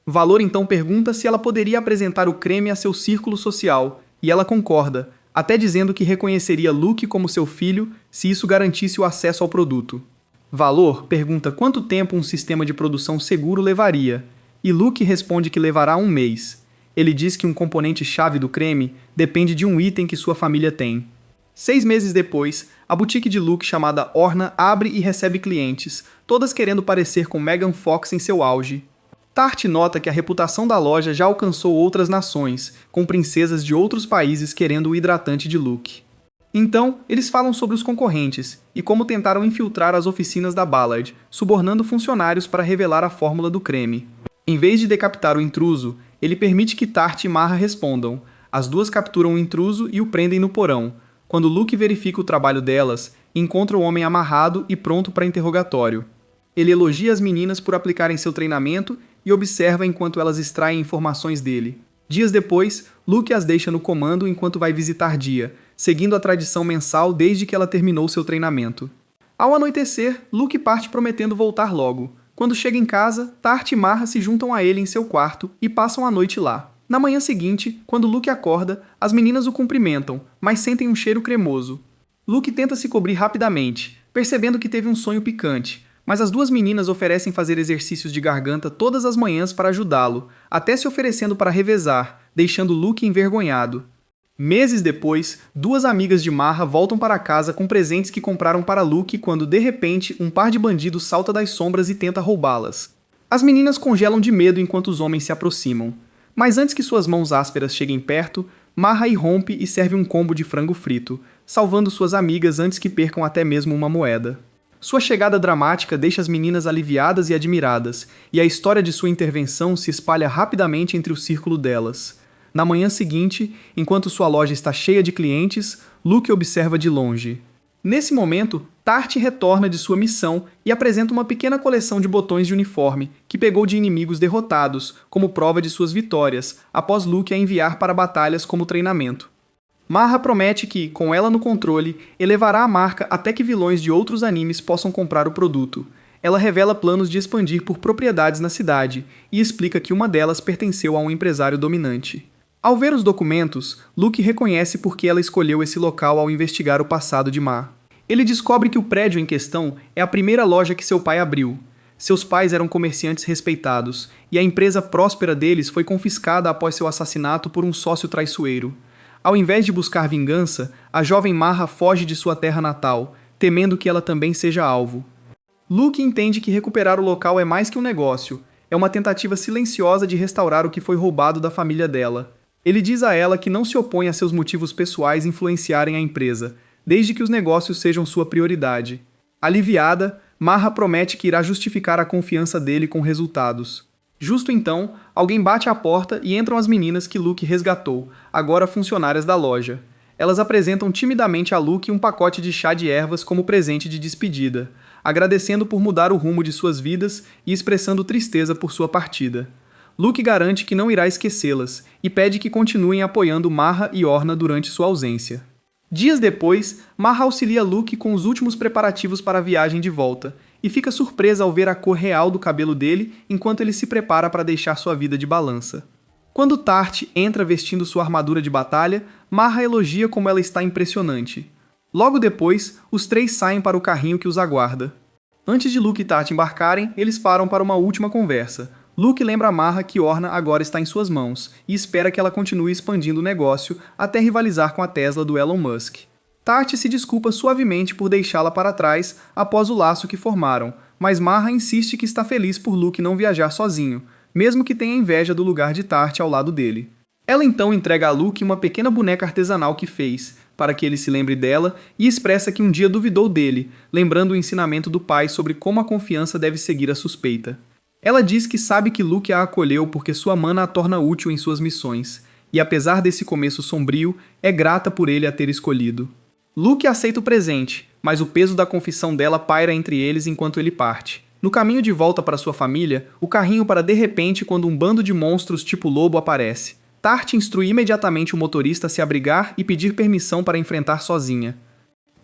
Valor então pergunta se ela poderia apresentar o creme a seu círculo social, e ela concorda, até dizendo que reconheceria Luke como seu filho se isso garantisse o acesso ao produto. Valor pergunta quanto tempo um sistema de produção seguro levaria, e Luke responde que levará 1 mês. Ele diz que um componente-chave do creme depende de um item que sua família tem. 6 meses depois, a boutique de Luke chamada Orna abre e recebe clientes, todas querendo parecer com Megan Fox em seu auge. Tart nota que a reputação da loja já alcançou outras nações, com princesas de outros países querendo o hidratante de Luke. Então, eles falam sobre os concorrentes e como tentaram infiltrar as oficinas da Ballard, subornando funcionários para revelar a fórmula do creme. Em vez de decapitar o intruso, ele permite que Tart e Marra respondam. As duas capturam o intruso e o prendem no porão. Quando Luke verifica o trabalho delas, encontra o homem amarrado e pronto para interrogatório. Ele elogia as meninas por aplicarem seu treinamento e observa enquanto elas extraem informações dele. Dias depois, Luke as deixa no comando enquanto vai visitar Dia, seguindo a tradição mensal desde que ela terminou seu treinamento. Ao anoitecer, Luke parte prometendo voltar logo. Quando chega em casa, Tart e Marra se juntam a ele em seu quarto e passam a noite lá. Na manhã seguinte, quando Luke acorda, as meninas o cumprimentam, mas sentem um cheiro cremoso. Luke tenta se cobrir rapidamente, percebendo que teve um sonho picante, Mas as duas meninas oferecem fazer exercícios de garganta todas as manhãs para ajudá-lo, até se oferecendo para revezar, deixando Luke envergonhado. Meses depois, duas amigas de Marra voltam para casa com presentes que compraram para Luke quando, de repente, um par de bandidos salta das sombras e tenta roubá-las. As meninas congelam de medo enquanto os homens se aproximam. Mas antes que suas mãos ásperas cheguem perto, Marra irrompe e serve um combo de frango frito, salvando suas amigas antes que percam até mesmo uma moeda. Sua chegada dramática deixa as meninas aliviadas e admiradas, e a história de sua intervenção se espalha rapidamente entre o círculo delas. Na manhã seguinte, enquanto sua loja está cheia de clientes, Luke observa de longe. Nesse momento, Tart retorna de sua missão e apresenta uma pequena coleção de botões de uniforme que pegou de inimigos derrotados, como prova de suas vitórias, após Luke a enviar para batalhas como treinamento. Marra promete que, com ela no controle, elevará a marca até que vilões de outros animes possam comprar o produto. Ela revela planos de expandir por propriedades na cidade e explica que uma delas pertenceu a um empresário dominante. Ao ver os documentos, Luke reconhece por que ela escolheu esse local ao investigar o passado de Ma. Ele descobre que o prédio em questão é a primeira loja que seu pai abriu. Seus pais eram comerciantes respeitados, e a empresa próspera deles foi confiscada após seu assassinato por um sócio traiçoeiro. Ao invés de buscar vingança, a jovem Marra foge de sua terra natal, temendo que ela também seja alvo. Luke entende que recuperar o local é mais que um negócio, é uma tentativa silenciosa de restaurar o que foi roubado da família dela. Ele diz a ela que não se opõe a seus motivos pessoais influenciarem a empresa, desde que os negócios sejam sua prioridade. Aliviada, Marra promete que irá justificar a confiança dele com resultados. Justo então, alguém bate à porta e entram as meninas que Luke resgatou, agora funcionárias da loja. Elas apresentam timidamente a Luke um pacote de chá de ervas como presente de despedida, agradecendo por mudar o rumo de suas vidas e expressando tristeza por sua partida. Luke garante que não irá esquecê-las e pede que continuem apoiando Marra e Orna durante sua ausência. Dias depois, Marra auxilia Luke com os últimos preparativos para a viagem de volta e fica surpresa ao ver a cor real do cabelo dele enquanto ele se prepara para deixar sua vida de balança. Quando Tart entra vestindo sua armadura de batalha, Marra elogia como ela está impressionante. Logo depois, os três saem para o carrinho que os aguarda. Antes de Luke e Tart embarcarem, eles param para uma última conversa. Luke lembra a Marra que Orna agora está em suas mãos e espera que ela continue expandindo o negócio até rivalizar com a Tesla do Elon Musk. Tart se desculpa suavemente por deixá-la para trás após o laço que formaram, mas Marra insiste que está feliz por Luke não viajar sozinho, mesmo que tenha inveja do lugar de Tart ao lado dele. Ela então entrega a Luke uma pequena boneca artesanal que fez, para que ele se lembre dela, e expressa que um dia duvidou dele, lembrando o ensinamento do pai sobre como a confiança deve seguir a suspeita. Ela diz que sabe que Luke a acolheu porque sua mana a torna útil em suas missões, e apesar desse começo sombrio, é grata por ele a ter escolhido. Luke aceita o presente, mas o peso da confissão dela paira entre eles enquanto ele parte. No caminho de volta para sua família, o carrinho para de repente quando um bando de monstros tipo lobo aparece. Tart instrui imediatamente o motorista a se abrigar e pedir permissão para enfrentar sozinha.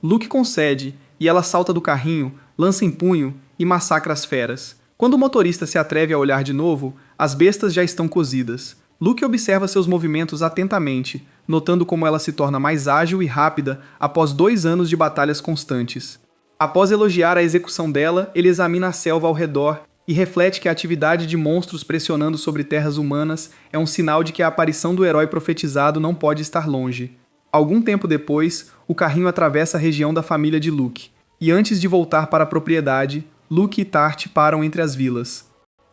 Luke concede, e ela salta do carrinho, lança empunho e massacra as feras. Quando o motorista se atreve a olhar de novo, as bestas já estão cozidas. Luke observa seus movimentos atentamente, notando como ela se torna mais ágil e rápida após 2 anos de batalhas constantes. Após elogiar a execução dela, ele examina a selva ao redor e reflete que a atividade de monstros pressionando sobre terras humanas é um sinal de que a aparição do herói profetizado não pode estar longe. Algum tempo depois, o carrinho atravessa a região da família de Luke, e antes de voltar para a propriedade, Luke e Tart param entre as vilas.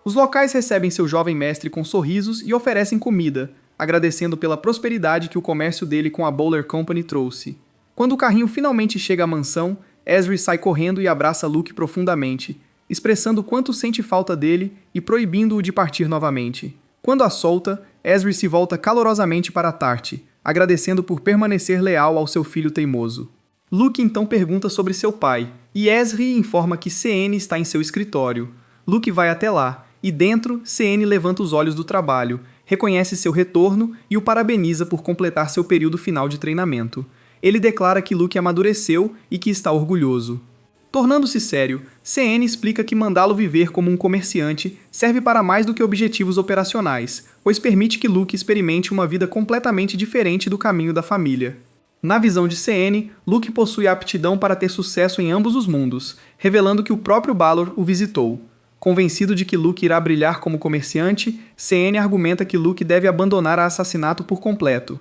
Os locais recebem seu jovem mestre com sorrisos e oferecem comida, agradecendo pela prosperidade que o comércio dele com a Bowler Company trouxe. Quando o carrinho finalmente chega à mansão, Ezri sai correndo e abraça Luke profundamente, expressando quanto sente falta dele e proibindo-o de partir novamente. Quando a solta, Ezri se volta calorosamente para Tart, agradecendo por permanecer leal ao seu filho teimoso. Luke então pergunta sobre seu pai, e Ezri informa que CN está em seu escritório. Luke vai até lá, e dentro, CN levanta os olhos do trabalho, reconhece seu retorno e o parabeniza por completar seu período final de treinamento. Ele declara que Luke amadureceu e que está orgulhoso. Tornando-se sério, CN explica que mandá-lo viver como um comerciante serve para mais do que objetivos operacionais, pois permite que Luke experimente uma vida completamente diferente do caminho da família. Na visão de CN, Luke possui a aptidão para ter sucesso em ambos os mundos, revelando que o próprio Balor o visitou. Convencido de que Luke irá brilhar como comerciante, CN argumenta que Luke deve abandonar a assassinato por completo.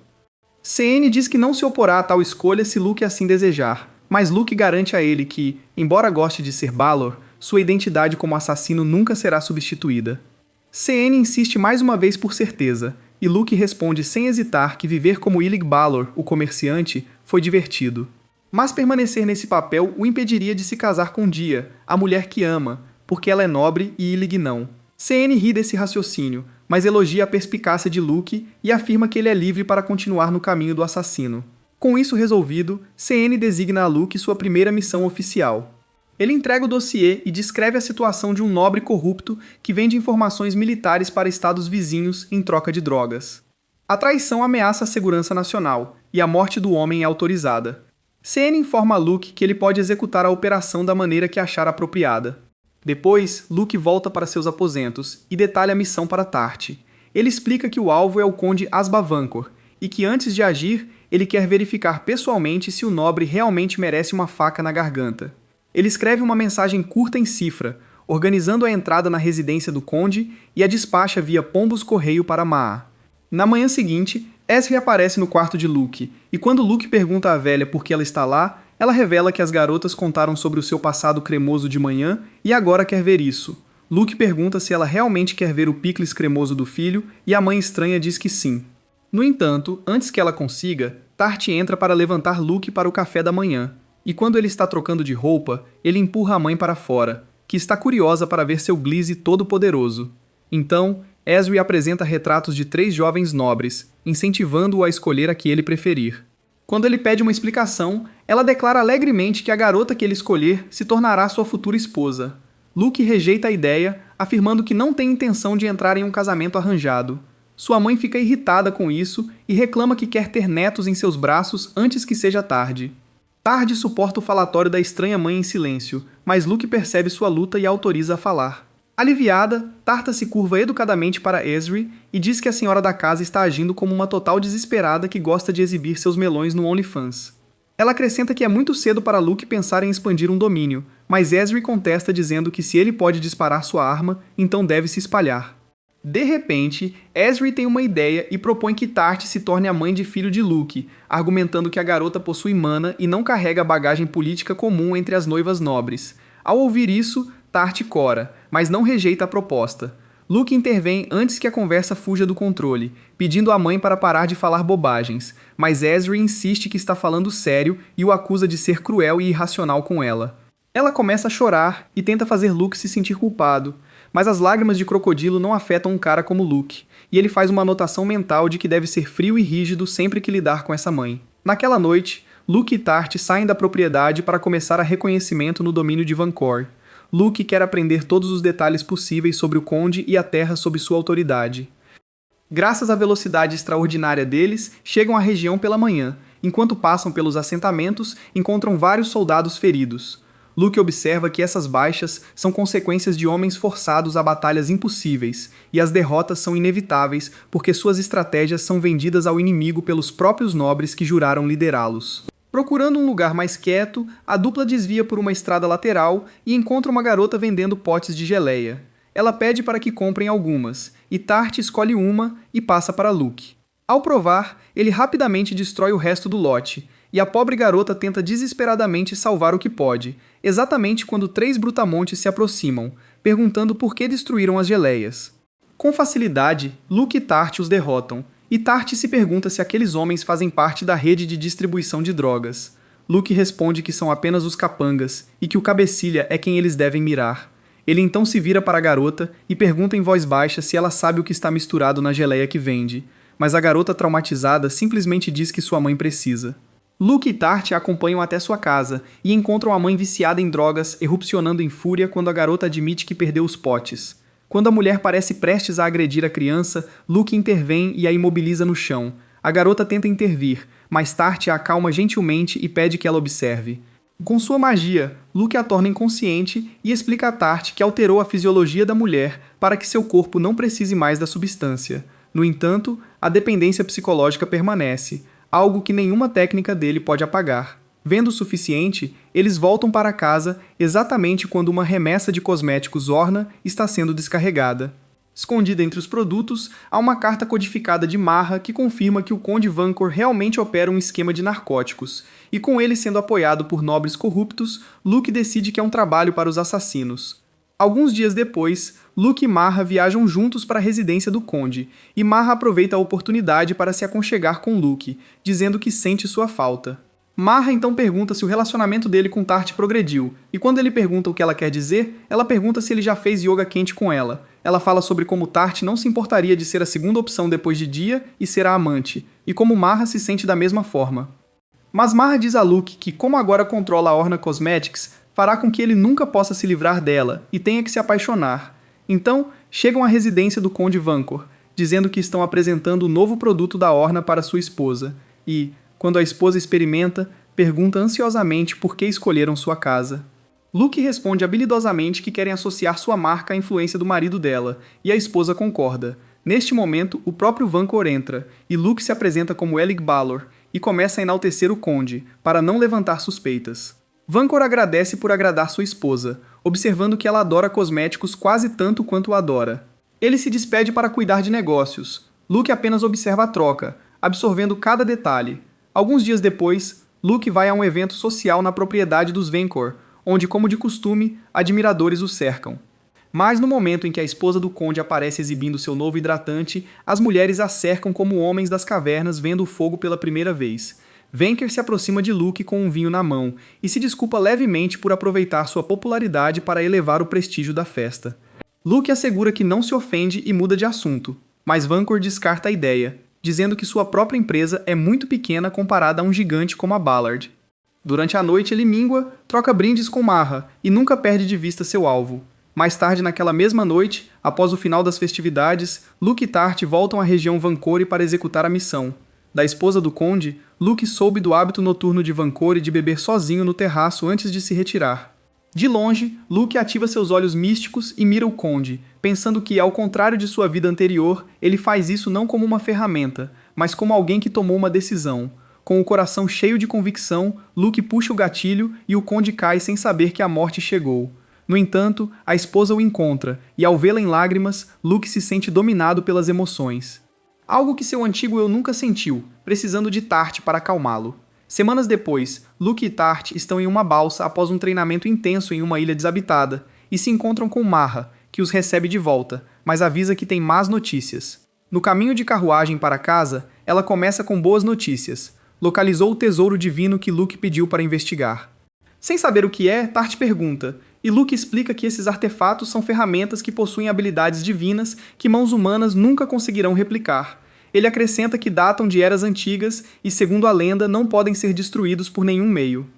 CN diz que não se oporá a tal escolha se Luke assim desejar, mas Luke garante a ele que, embora goste de ser Balor, sua identidade como assassino nunca será substituída. CN insiste mais uma vez por certeza, e Luke responde sem hesitar que viver como Illig Balor, o comerciante, foi divertido. Mas permanecer nesse papel o impediria de se casar com Dia, a mulher que ama, porque ela é nobre e Illig não. CN ri desse raciocínio, mas elogia a perspicácia de Luke e afirma que ele é livre para continuar no caminho do assassino. Com isso resolvido, CN designa a Luke sua primeira missão oficial. Ele entrega o dossiê e descreve a situação de um nobre corrupto que vende informações militares para estados vizinhos em troca de drogas. A traição ameaça a segurança nacional, e a morte do homem é autorizada. CN informa a Luke que ele pode executar a operação da maneira que achar apropriada. Depois, Luke volta para seus aposentos e detalha a missão para Tart. Ele explica que o alvo é o Conde Asbavancor, e que antes de agir, ele quer verificar pessoalmente se o nobre realmente merece uma faca na garganta. Ele escreve uma mensagem curta em cifra, organizando a entrada na residência do conde e a despacha via pombos-correio para Maa. Na manhã seguinte, Ezri aparece no quarto de Luke, e quando Luke pergunta à velha por que ela está lá, ela revela que as garotas contaram sobre o seu passado cremoso de manhã e agora quer ver isso. Luke pergunta se ela realmente quer ver o picles cremoso do filho e a mãe estranha diz que sim. No entanto, antes que ela consiga, Tart entra para levantar Luke para o café da manhã. E quando ele está trocando de roupa, ele empurra a mãe para fora, que está curiosa para ver seu Gliese todo-poderoso. Então, Ezri apresenta retratos de 3 jovens nobres, incentivando-o a escolher a que ele preferir. Quando ele pede uma explicação, ela declara alegremente que a garota que ele escolher se tornará sua futura esposa. Luke rejeita a ideia, afirmando que não tem intenção de entrar em um casamento arranjado. Sua mãe fica irritada com isso e reclama que quer ter netos em seus braços antes que seja tarde. Tard suporta o falatório da estranha mãe em silêncio, mas Luke percebe sua luta e a autoriza a falar. Aliviada, Tarta se curva educadamente para Ezri e diz que a senhora da casa está agindo como uma total desesperada que gosta de exibir seus melões no OnlyFans. Ela acrescenta que é muito cedo para Luke pensar em expandir um domínio, mas Ezri contesta dizendo que se ele pode disparar sua arma, então deve se espalhar. De repente, Ezri tem uma ideia e propõe que Tart se torne a mãe de filho de Luke, argumentando que a garota possui mana e não carrega a bagagem política comum entre as noivas nobres. Ao ouvir isso, Tart cora, mas não rejeita a proposta. Luke intervém antes que a conversa fuja do controle, pedindo à mãe para parar de falar bobagens, mas Ezri insiste que está falando sério e o acusa de ser cruel e irracional com ela. Ela começa a chorar e tenta fazer Luke se sentir culpado, mas as lágrimas de crocodilo não afetam um cara como Luke, e ele faz uma anotação mental de que deve ser frio e rígido sempre que lidar com essa mãe. Naquela noite, Luke e Tart saem da propriedade para começar a reconhecimento no domínio de Vancor. Luke quer aprender todos os detalhes possíveis sobre o Conde e a Terra sob sua autoridade. Graças à velocidade extraordinária deles, chegam à região pela manhã. Enquanto passam pelos assentamentos, encontram vários soldados feridos. Luke observa que essas baixas são consequências de homens forçados a batalhas impossíveis, e as derrotas são inevitáveis porque suas estratégias são vendidas ao inimigo pelos próprios nobres que juraram liderá-los. Procurando um lugar mais quieto, a dupla desvia por uma estrada lateral e encontra uma garota vendendo potes de geleia. Ela pede para que comprem algumas, e Tart escolhe uma e passa para Luke. Ao provar, ele rapidamente destrói o resto do lote, e a pobre garota tenta desesperadamente salvar o que pode, exatamente quando 3 brutamontes se aproximam, perguntando por que destruíram as geleias. Com facilidade, Luke e Tart os derrotam, e Tart se pergunta se aqueles homens fazem parte da rede de distribuição de drogas. Luke responde que são apenas os capangas, e que o cabecilha é quem eles devem mirar. Ele então se vira para a garota e pergunta em voz baixa se ela sabe o que está misturado na geleia que vende, mas a garota traumatizada simplesmente diz que sua mãe precisa. Luke e Tart a acompanham até sua casa e encontram a mãe viciada em drogas, erupcionando em fúria quando a garota admite que perdeu os potes. Quando a mulher parece prestes a agredir a criança, Luke intervém e a imobiliza no chão. A garota tenta intervir, mas Tart a acalma gentilmente e pede que ela observe. Com sua magia, Luke a torna inconsciente e explica a Tart que alterou a fisiologia da mulher para que seu corpo não precise mais da substância. No entanto, a dependência psicológica permanece. algo que nenhuma técnica dele pode apagar. Vendo o suficiente, eles voltam para casa exatamente quando uma remessa de cosméticos Orna está sendo descarregada. Escondida entre os produtos, há uma carta codificada de Marra que confirma que o Conde Vancor realmente opera um esquema de narcóticos, e com ele sendo apoiado por nobres corruptos, Luke decide que é um trabalho para os assassinos. Alguns dias depois, Luke e Marra viajam juntos para a residência do Conde, e Marra aproveita a oportunidade para se aconchegar com Luke, dizendo que sente sua falta. Marra então pergunta se o relacionamento dele com Tart progrediu, e quando ele pergunta o que ela quer dizer, ela pergunta se ele já fez yoga quente com ela. Ela fala sobre como Tart não se importaria de ser a segunda opção depois de Dia e ser a amante, e como Marra se sente da mesma forma. Mas Marra diz a Luke que, como agora controla a Orna Cosmetics, fará com que ele nunca possa se livrar dela e tenha que se apaixonar. Então, chegam à residência do Conde Vancor, dizendo que estão apresentando o novo produto da Orna para sua esposa, e, quando a esposa experimenta, pergunta ansiosamente por que escolheram sua casa. Luke responde habilidosamente que querem associar sua marca à influência do marido dela, e a esposa concorda. Neste momento, o próprio Vancor entra, e Luke se apresenta como Elig Balor, e começa a enaltecer o conde, para não levantar suspeitas. Vancor agradece por agradar sua esposa, observando que ela adora cosméticos quase tanto quanto o adora. Ele se despede para cuidar de negócios. Luke apenas observa a troca, absorvendo cada detalhe. Alguns dias depois, Luke vai a um evento social na propriedade dos Vancor, onde, como de costume, admiradores o cercam. Mas no momento em que a esposa do conde aparece exibindo seu novo hidratante, as mulheres a cercam como homens das cavernas vendo o fogo pela primeira vez. Vancor se aproxima de Luke com um vinho na mão e se desculpa levemente por aproveitar sua popularidade para elevar o prestígio da festa. Luke assegura que não se ofende e muda de assunto, mas Vancor descarta a ideia, dizendo que sua própria empresa é muito pequena comparada a um gigante como a Ballard. Durante a noite ele mingua, troca brindes com Marra e nunca perde de vista seu alvo. Mais tarde naquela mesma noite, após o final das festividades, Luke e Tart voltam à região Vancore para executar a missão. Da esposa do conde, Luke soube do hábito noturno de Vancore de beber sozinho no terraço antes de se retirar. De longe, Luke ativa seus olhos místicos e mira o conde, pensando que, ao contrário de sua vida anterior, ele faz isso não como uma ferramenta, mas como alguém que tomou uma decisão. Com o coração cheio de convicção, Luke puxa o gatilho e o conde cai sem saber que a morte chegou. No entanto, a esposa o encontra, e ao vê-la em lágrimas, Luke se sente dominado pelas emoções. Algo que seu antigo eu nunca sentiu, precisando de Tart para acalmá-lo. Semanas depois, Luke e Tart estão em uma balsa após um treinamento intenso em uma ilha desabitada, e se encontram com Marra, que os recebe de volta, mas avisa que tem más notícias. No caminho de carruagem para casa, ela começa com boas notícias. Localizou o tesouro divino que Luke pediu para investigar. Sem saber o que é, Tart pergunta, e Luke explica que esses artefatos são ferramentas que possuem habilidades divinas que mãos humanas nunca conseguirão replicar. Ele acrescenta que datam de eras antigas e, segundo a lenda, não podem ser destruídos por nenhum meio.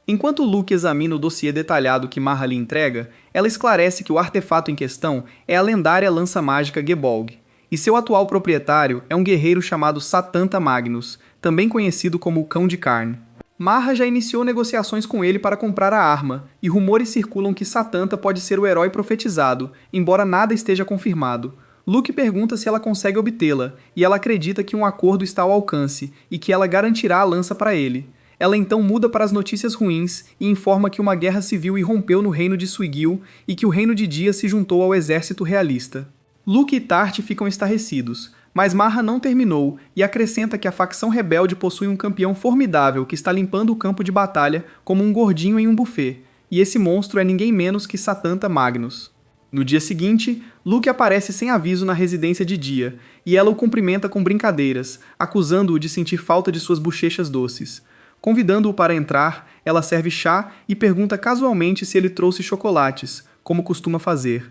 Enquanto Luke examina o dossiê detalhado que Marra lhe entrega, ela esclarece que o artefato em questão é a lendária lança mágica Gebolg, e seu atual proprietário é um guerreiro chamado Satanta Magnus, também conhecido como o Cão de Carne. Marra já iniciou negociações com ele para comprar a arma, e rumores circulam que Satanta pode ser o herói profetizado, embora nada esteja confirmado. Luke pergunta se ela consegue obtê-la, e ela acredita que um acordo está ao alcance, e que ela garantirá a lança para ele. Ela então muda para as notícias ruins e informa que uma guerra civil irrompeu no reino de Suigil e que o reino de Dia se juntou ao exército realista. Luke e Tart ficam estarrecidos, mas Marra não terminou e acrescenta que a facção rebelde possui um campeão formidável que está limpando o campo de batalha como um gordinho em um buffet, e esse monstro é ninguém menos que Satanta Magnus. No dia seguinte, Luke aparece sem aviso na residência de Dia, e ela o cumprimenta com brincadeiras, acusando-o de sentir falta de suas bochechas doces. Convidando-o para entrar, ela serve chá e pergunta casualmente se ele trouxe chocolates, como costuma fazer.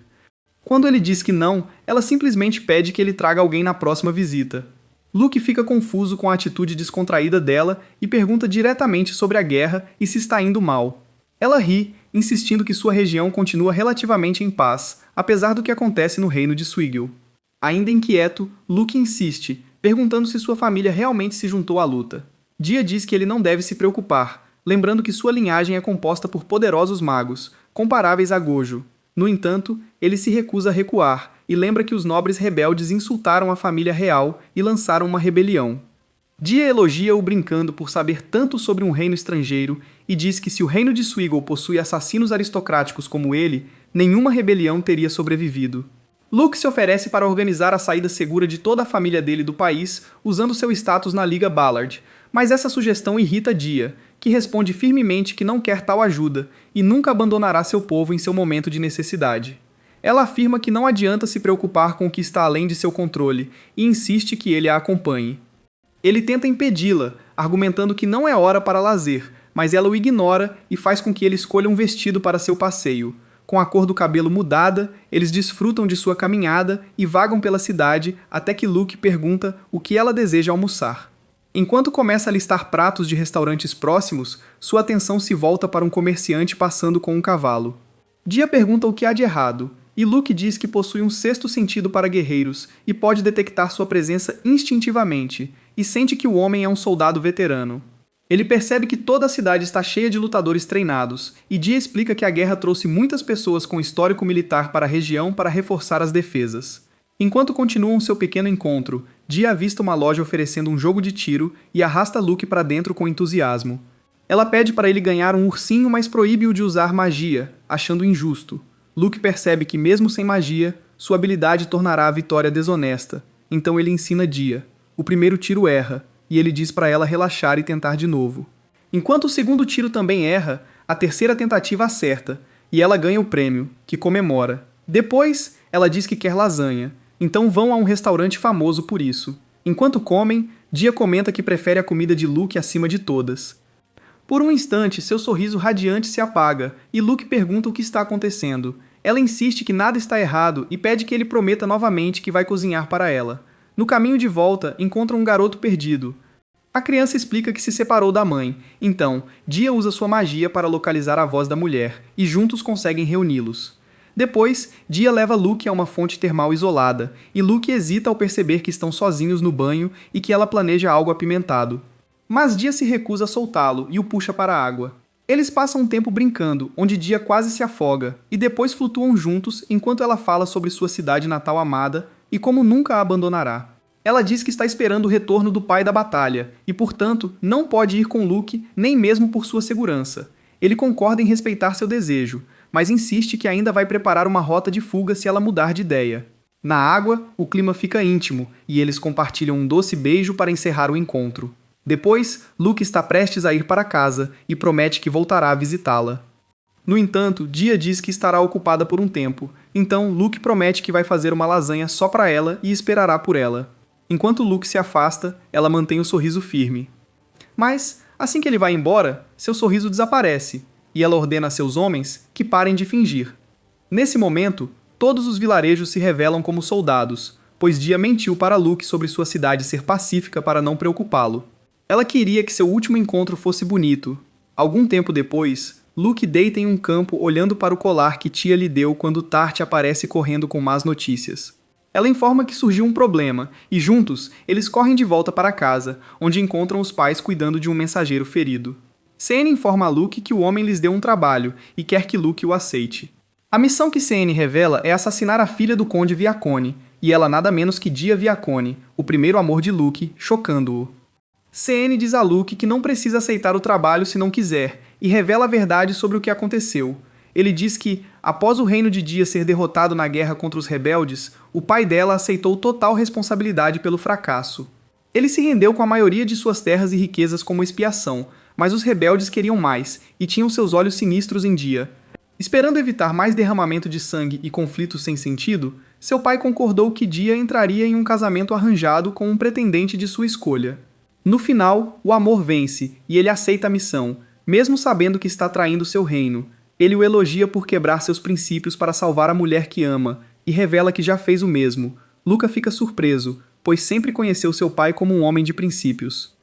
Quando ele diz que não, ela simplesmente pede que ele traga alguém na próxima visita. Luke fica confuso com a atitude descontraída dela e pergunta diretamente sobre a guerra e se está indo mal. Ela ri, insistindo que sua região continua relativamente em paz, apesar do que acontece no reino de Suigil. Ainda inquieto, Luke insiste, perguntando se sua família realmente se juntou à luta. Dia diz que ele não deve se preocupar, lembrando que sua linhagem é composta por poderosos magos, comparáveis a Gojo. No entanto, ele se recusa a recuar e lembra que os nobres rebeldes insultaram a família real e lançaram uma rebelião. Dia elogia-o brincando por saber tanto sobre um reino estrangeiro e diz que se o reino de Smeagol possui assassinos aristocráticos como ele, nenhuma rebelião teria sobrevivido. Luke se oferece para organizar a saída segura de toda a família dele do país, usando seu status na Liga Ballard, mas essa sugestão irrita Dia, que responde firmemente que não quer tal ajuda e nunca abandonará seu povo em seu momento de necessidade. Ela afirma que não adianta se preocupar com o que está além de seu controle e insiste que ele a acompanhe. Ele tenta impedi-la, argumentando que não é hora para lazer, mas ela o ignora e faz com que ele escolha um vestido para seu passeio. Com a cor do cabelo mudada, eles desfrutam de sua caminhada e vagam pela cidade até que Luke pergunta o que ela deseja almoçar. Enquanto começa a listar pratos de restaurantes próximos, sua atenção se volta para um comerciante passando com um cavalo. Dia pergunta o que há de errado, e Luke diz que possui um sexto sentido para guerreiros e pode detectar sua presença instintivamente, e sente que o homem é um soldado veterano. Ele percebe que toda a cidade está cheia de lutadores treinados, e Dia explica que a guerra trouxe muitas pessoas com histórico militar para a região para reforçar as defesas. Enquanto continuam seu pequeno encontro, Dia avista uma loja oferecendo um jogo de tiro e arrasta Luke para dentro com entusiasmo. Ela pede para ele ganhar um ursinho, mas proíbe-o de usar magia, achando injusto. Luke percebe que mesmo sem magia, sua habilidade tornará a vitória desonesta, então ele ensina Dia. O primeiro tiro erra, e ele diz para ela relaxar e tentar de novo. Enquanto o segundo tiro também erra, a terceira tentativa acerta, e ela ganha o prêmio, que comemora. Depois, ela diz que quer lasanha, então vão a um restaurante famoso por isso. Enquanto comem, Dia comenta que prefere a comida de Luke acima de todas. Por um instante, seu sorriso radiante se apaga, e Luke pergunta o que está acontecendo. Ela insiste que nada está errado e pede que ele prometa novamente que vai cozinhar para ela. No caminho de volta, encontra um garoto perdido. A criança explica que se separou da mãe, então Dia usa sua magia para localizar a voz da mulher, e juntos conseguem reuni-los. Depois, Dia leva Luke a uma fonte termal isolada, e Luke hesita ao perceber que estão sozinhos no banho e que ela planeja algo apimentado. Mas Dia se recusa a soltá-lo e o puxa para a água. Eles passam um tempo brincando, onde Dia quase se afoga, e depois flutuam juntos enquanto ela fala sobre sua cidade natal amada e como nunca a abandonará. Ela diz que está esperando o retorno do pai da batalha, e portanto não pode ir com Luke nem mesmo por sua segurança. Ele concorda em respeitar seu desejo, mas insiste que ainda vai preparar uma rota de fuga se ela mudar de ideia. Na água, o clima fica íntimo, e eles compartilham um doce beijo para encerrar o encontro. Depois, Luke está prestes a ir para casa e promete que voltará a visitá-la. No entanto, Dia diz que estará ocupada por um tempo, então Luke promete que vai fazer uma lasanha só para ela e esperará por ela. Enquanto Luke se afasta, ela mantém o sorriso firme. Mas, assim que ele vai embora, seu sorriso desaparece, e ela ordena a seus homens que parem de fingir. Nesse momento, todos os vilarejos se revelam como soldados, pois Dia mentiu para Luke sobre sua cidade ser pacífica para não preocupá-lo. Ela queria que seu último encontro fosse bonito. Algum tempo depois, Luke deita em um campo olhando para o colar que Tia lhe deu quando Tart aparece correndo com más notícias. Ela informa que surgiu um problema, e juntos, eles correm de volta para casa, onde encontram os pais cuidando de um mensageiro ferido. Cene informa a Luke que o homem lhes deu um trabalho, e quer que Luke o aceite. A missão que Cene revela é assassinar a filha do Conde Viacone, e ela nada menos que Dia Viacone, o primeiro amor de Luke, chocando-o. Cene diz a Luke que não precisa aceitar o trabalho se não quiser, e revela a verdade sobre o que aconteceu. Ele diz que, após o reino de Dia ser derrotado na guerra contra os rebeldes, o pai dela aceitou total responsabilidade pelo fracasso. Ele se rendeu com a maioria de suas terras e riquezas como expiação, mas os rebeldes queriam mais, e tinham seus olhos sinistros em Dia. Esperando evitar mais derramamento de sangue e conflitos sem sentido, seu pai concordou que Dia entraria em um casamento arranjado com um pretendente de sua escolha. No final, o amor vence, e ele aceita a missão, mesmo sabendo que está traindo seu reino. Ele o elogia por quebrar seus princípios para salvar a mulher que ama, e revela que já fez o mesmo. Luca fica surpreso, pois sempre conheceu seu pai como um homem de princípios.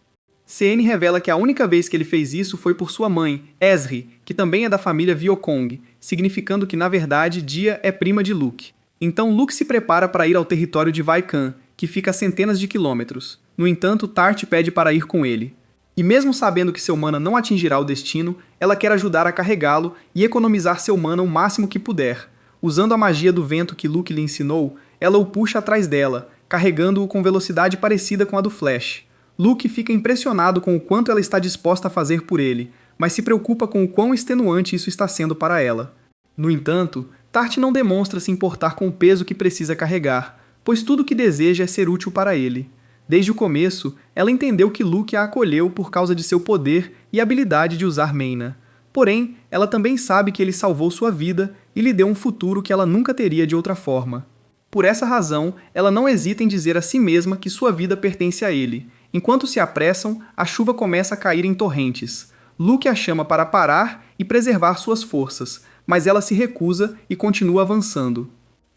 Cene revela que a única vez que ele fez isso foi por sua mãe, Ezri, que também é da família Viocong, significando que na verdade Dia é prima de Luke. Então Luke se prepara para ir ao território de Vaikan, que fica a centenas de quilômetros. No entanto, Tart pede para ir com ele. E mesmo sabendo que seu mana não atingirá o destino, ela quer ajudar a carregá-lo e economizar seu mana o máximo que puder. Usando a magia do vento que Luke lhe ensinou, ela o puxa atrás dela, carregando-o com velocidade parecida com a do Flash. Luke fica impressionado com o quanto ela está disposta a fazer por ele, mas se preocupa com o quão extenuante isso está sendo para ela. No entanto, Tart não demonstra se importar com o peso que precisa carregar, pois tudo o que deseja é ser útil para ele. Desde o começo, ela entendeu que Luke a acolheu por causa de seu poder e habilidade de usar Meina. Porém, ela também sabe que ele salvou sua vida e lhe deu um futuro que ela nunca teria de outra forma. Por essa razão, ela não hesita em dizer a si mesma que sua vida pertence a ele. Enquanto se apressam, a chuva começa a cair em torrentes. Luke a chama para parar e preservar suas forças, mas ela se recusa e continua avançando.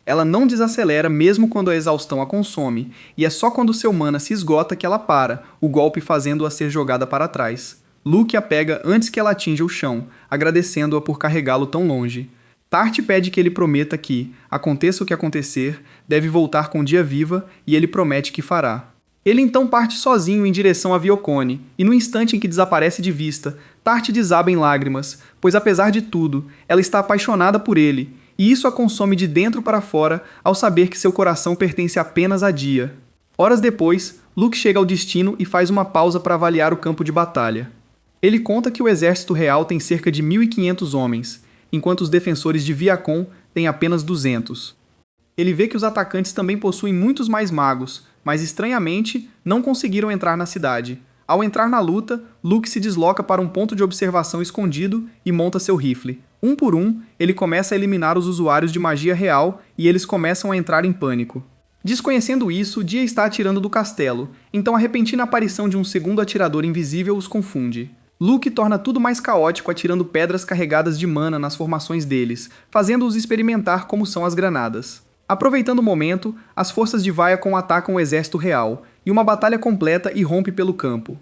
Ela não desacelera mesmo quando a exaustão a consome, e é só quando seu mana se esgota que ela para, o golpe fazendo-a ser jogada para trás. Luke a pega antes que ela atinja o chão, agradecendo-a por carregá-lo tão longe. Tart pede que ele prometa que, aconteça o que acontecer, deve voltar com Dia viva, e ele promete que fará. Ele então parte sozinho em direção a Viocone, e no instante em que desaparece de vista, Tart desaba em lágrimas, pois apesar de tudo, ela está apaixonada por ele, e isso a consome de dentro para fora ao saber que seu coração pertence apenas a Dia. Horas depois, Luke chega ao destino e faz uma pausa para avaliar o campo de batalha. Ele conta que o exército real tem cerca de 1.500 homens, enquanto os defensores de Viacon têm apenas 200. Ele vê que os atacantes também possuem muitos mais magos, mas estranhamente não conseguiram entrar na cidade. Ao entrar na luta, Luke se desloca para um ponto de observação escondido e monta seu rifle. Um por um, ele começa a eliminar os usuários de magia real e eles começam a entrar em pânico. Desconhecendo isso, Dia está atirando do castelo, então a repentina aparição de um segundo atirador invisível os confunde. Luke torna tudo mais caótico atirando pedras carregadas de mana nas formações deles, fazendo-os experimentar como são as granadas. Aproveitando o momento, as forças de Viacon atacam o exército real, e uma batalha completa irrompe pelo campo.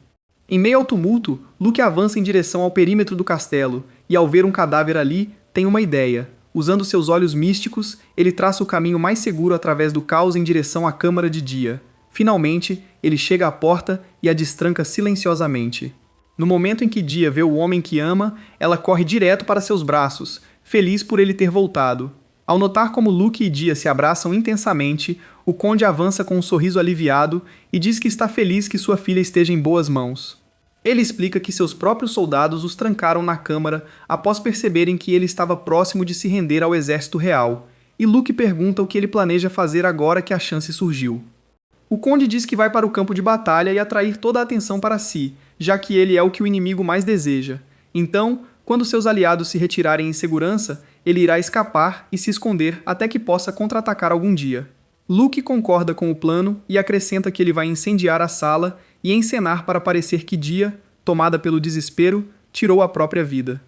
Em meio ao tumulto, Luke avança em direção ao perímetro do castelo, e ao ver um cadáver ali, tem uma ideia. Usando seus olhos místicos, ele traça o caminho mais seguro através do caos em direção à Câmara de Dia. Finalmente, ele chega à porta e a destranca silenciosamente. No momento em que Dia vê o homem que ama, ela corre direto para seus braços, feliz por ele ter voltado. Ao notar como Luke e Dia se abraçam intensamente, o conde avança com um sorriso aliviado e diz que está feliz que sua filha esteja em boas mãos. Ele explica que seus próprios soldados os trancaram na câmara após perceberem que ele estava próximo de se render ao exército real, e Luke pergunta o que ele planeja fazer agora que a chance surgiu. O conde diz que vai para o campo de batalha e atrair toda a atenção para si, já que ele é o que o inimigo mais deseja. Então, quando seus aliados se retirarem em segurança, ele irá escapar e se esconder até que possa contra-atacar algum dia. Luke concorda com o plano e acrescenta que ele vai incendiar a sala e encenar para parecer que Dia, tomada pelo desespero, tirou a própria vida.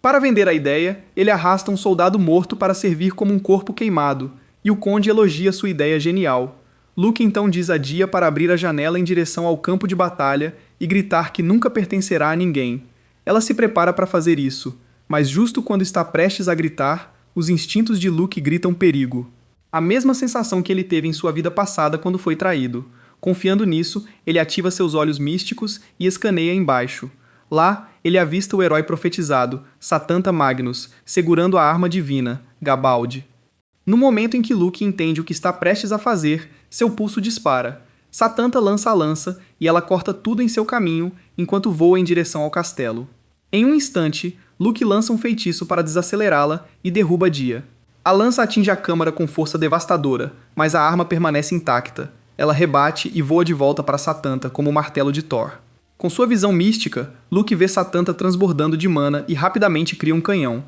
Para vender a ideia, ele arrasta um soldado morto para servir como um corpo queimado, e o conde elogia sua ideia genial. Luke então diz a Dia para abrir a janela em direção ao campo de batalha e gritar que nunca pertencerá a ninguém. Ela se prepara para fazer isso, mas justo quando está prestes a gritar, os instintos de Luke gritam perigo. A mesma sensação que ele teve em sua vida passada quando foi traído. Confiando nisso, ele ativa seus olhos místicos e escaneia embaixo. Lá, ele avista o herói profetizado, Satanta Magnus, segurando a arma divina, Gabald. No momento em que Luke entende o que está prestes a fazer, seu pulso dispara. Satanta lança a lança e ela corta tudo em seu caminho enquanto voa em direção ao castelo. Em um instante, Luke lança um feitiço para desacelerá-la e derruba Dia. A lança atinge a câmara com força devastadora, mas a arma permanece intacta. Ela rebate e voa de volta para Satanta como o martelo de Thor. Com sua visão mística, Luke vê Satanta transbordando de mana e rapidamente cria um canhão.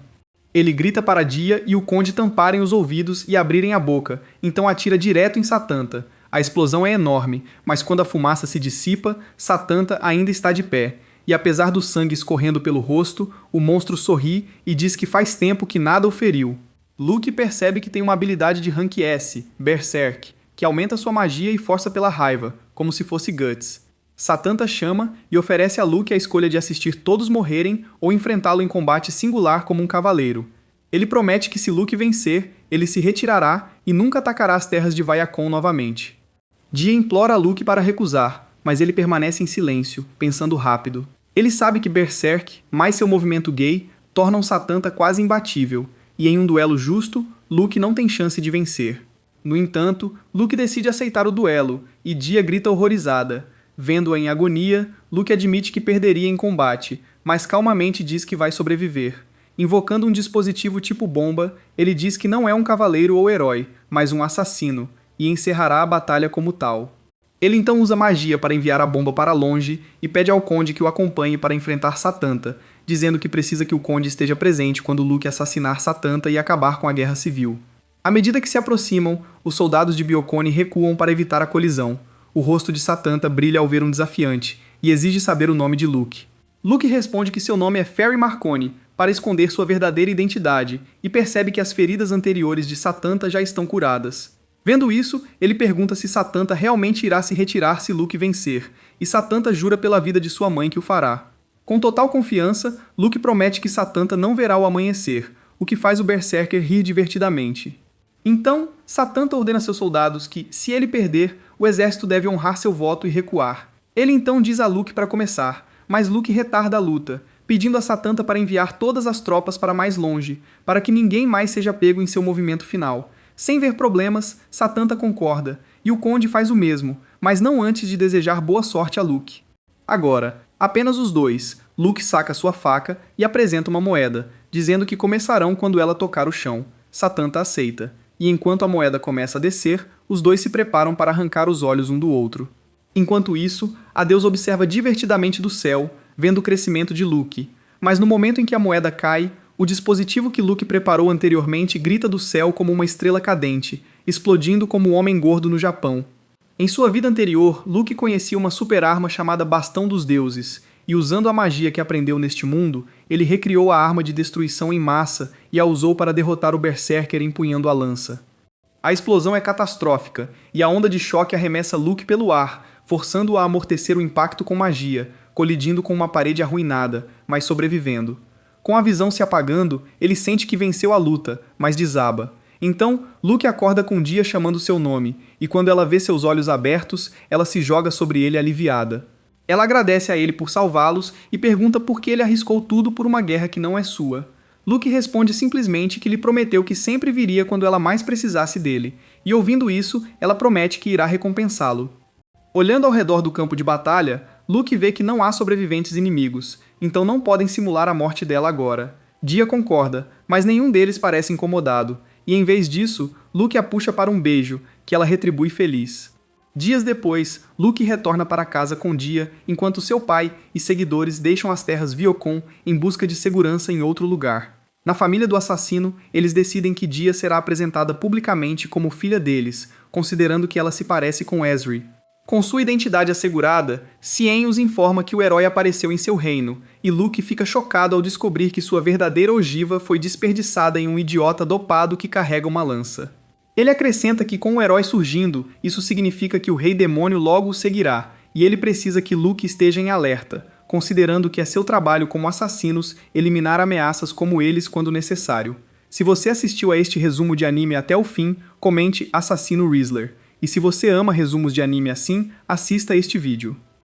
Ele grita para Dia e o conde tamparem os ouvidos e abrirem a boca, então atira direto em Satanta. A explosão é enorme, mas quando a fumaça se dissipa, Satanta ainda está de pé, e apesar do sangue escorrendo pelo rosto, o monstro sorri e diz que faz tempo que nada o feriu. Luke percebe que tem uma habilidade de rank S, Berserk, que aumenta sua magia e força pela raiva, como se fosse Guts. Satanta chama e oferece a Luke a escolha de assistir todos morrerem ou enfrentá-lo em combate singular como um cavaleiro. Ele promete que se Luke vencer, ele se retirará e nunca atacará as terras de Viacon novamente. Dia implora a Luke para recusar, mas ele permanece em silêncio, pensando rápido. Ele sabe que Berserk, mais seu movimento gay, tornam Satanta quase imbatível, e em um duelo justo, Luke não tem chance de vencer. No entanto, Luke decide aceitar o duelo, e Dia grita horrorizada. Vendo-a em agonia, Luke admite que perderia em combate, mas calmamente diz que vai sobreviver. Invocando um dispositivo tipo bomba, ele diz que não é um cavaleiro ou herói, mas um assassino, e encerrará a batalha como tal. Ele então usa magia para enviar a bomba para longe e pede ao Conde que o acompanhe para enfrentar Satanta, dizendo que precisa que o Conde esteja presente quando Luke assassinar Satanta e acabar com a guerra civil. À medida que se aproximam, os soldados de Biocone recuam para evitar a colisão. O rosto de Satanta brilha ao ver um desafiante e exige saber o nome de Luke. Luke responde que seu nome é Ferry Marconi, para esconder sua verdadeira identidade, e percebe que as feridas anteriores de Satanta já estão curadas. Vendo isso, ele pergunta se Satanta realmente irá se retirar se Luke vencer, e Satanta jura pela vida de sua mãe que o fará. Com total confiança, Luke promete que Satanta não verá o amanhecer, o que faz o Berserker rir divertidamente. Então, Satanta ordena a seus soldados que, se ele perder, o exército deve honrar seu voto e recuar. Ele então diz a Luke para começar, mas Luke retarda a luta, pedindo a Satanta para enviar todas as tropas para mais longe, para que ninguém mais seja pego em seu movimento final. Sem ver problemas, Satanta concorda, e o Conde faz o mesmo, mas não antes de desejar boa sorte a Luke. Agora, apenas os dois, Luke saca sua faca e apresenta uma moeda, dizendo que começarão quando ela tocar o chão. Satanta aceita, e enquanto a moeda começa a descer, os dois se preparam para arrancar os olhos um do outro. Enquanto isso, Adeus observa divertidamente do céu, vendo o crescimento de Luke, mas no momento em que a moeda cai, o dispositivo que Luke preparou anteriormente grita do céu como uma estrela cadente, explodindo como o Homem Gordo no Japão. Em sua vida anterior, Luke conhecia uma super-arma chamada Bastão dos Deuses, e usando a magia que aprendeu neste mundo, ele recriou a arma de destruição em massa e a usou para derrotar o Berserker empunhando a lança. A explosão é catastrófica, e a onda de choque arremessa Luke pelo ar, forçando-o a amortecer o impacto com magia, colidindo com uma parede arruinada, mas sobrevivendo. Com a visão se apagando, ele sente que venceu a luta, mas desaba. Então, Luke acorda com Dia chamando seu nome, e quando ela vê seus olhos abertos, ela se joga sobre ele aliviada. Ela agradece a ele por salvá-los e pergunta por que ele arriscou tudo por uma guerra que não é sua. Luke responde simplesmente que lhe prometeu que sempre viria quando ela mais precisasse dele, e ouvindo isso, ela promete que irá recompensá-lo. Olhando ao redor do campo de batalha, Luke vê que não há sobreviventes inimigos, então não podem simular a morte dela agora. Dia concorda, mas nenhum deles parece incomodado, e em vez disso, Luke a puxa para um beijo, que ela retribui feliz. Dias depois, Luke retorna para casa com Dia, enquanto seu pai e seguidores deixam as terras Viocon em busca de segurança em outro lugar. Na família do assassino, eles decidem que Dia será apresentada publicamente como filha deles, considerando que ela se parece com Ezri. Com sua identidade assegurada, Cien os informa que o herói apareceu em seu reino, e Luke fica chocado ao descobrir que sua verdadeira ogiva foi desperdiçada em um idiota dopado que carrega uma lança. Ele acrescenta que com o herói surgindo, isso significa que o Rei Demônio logo o seguirá, e ele precisa que Luke esteja em alerta, considerando que é seu trabalho como assassinos eliminar ameaças como eles quando necessário. Se você assistiu a este resumo de anime até o fim, comente Assassino Rizzler. E se você ama resumos de anime assim, assista este vídeo.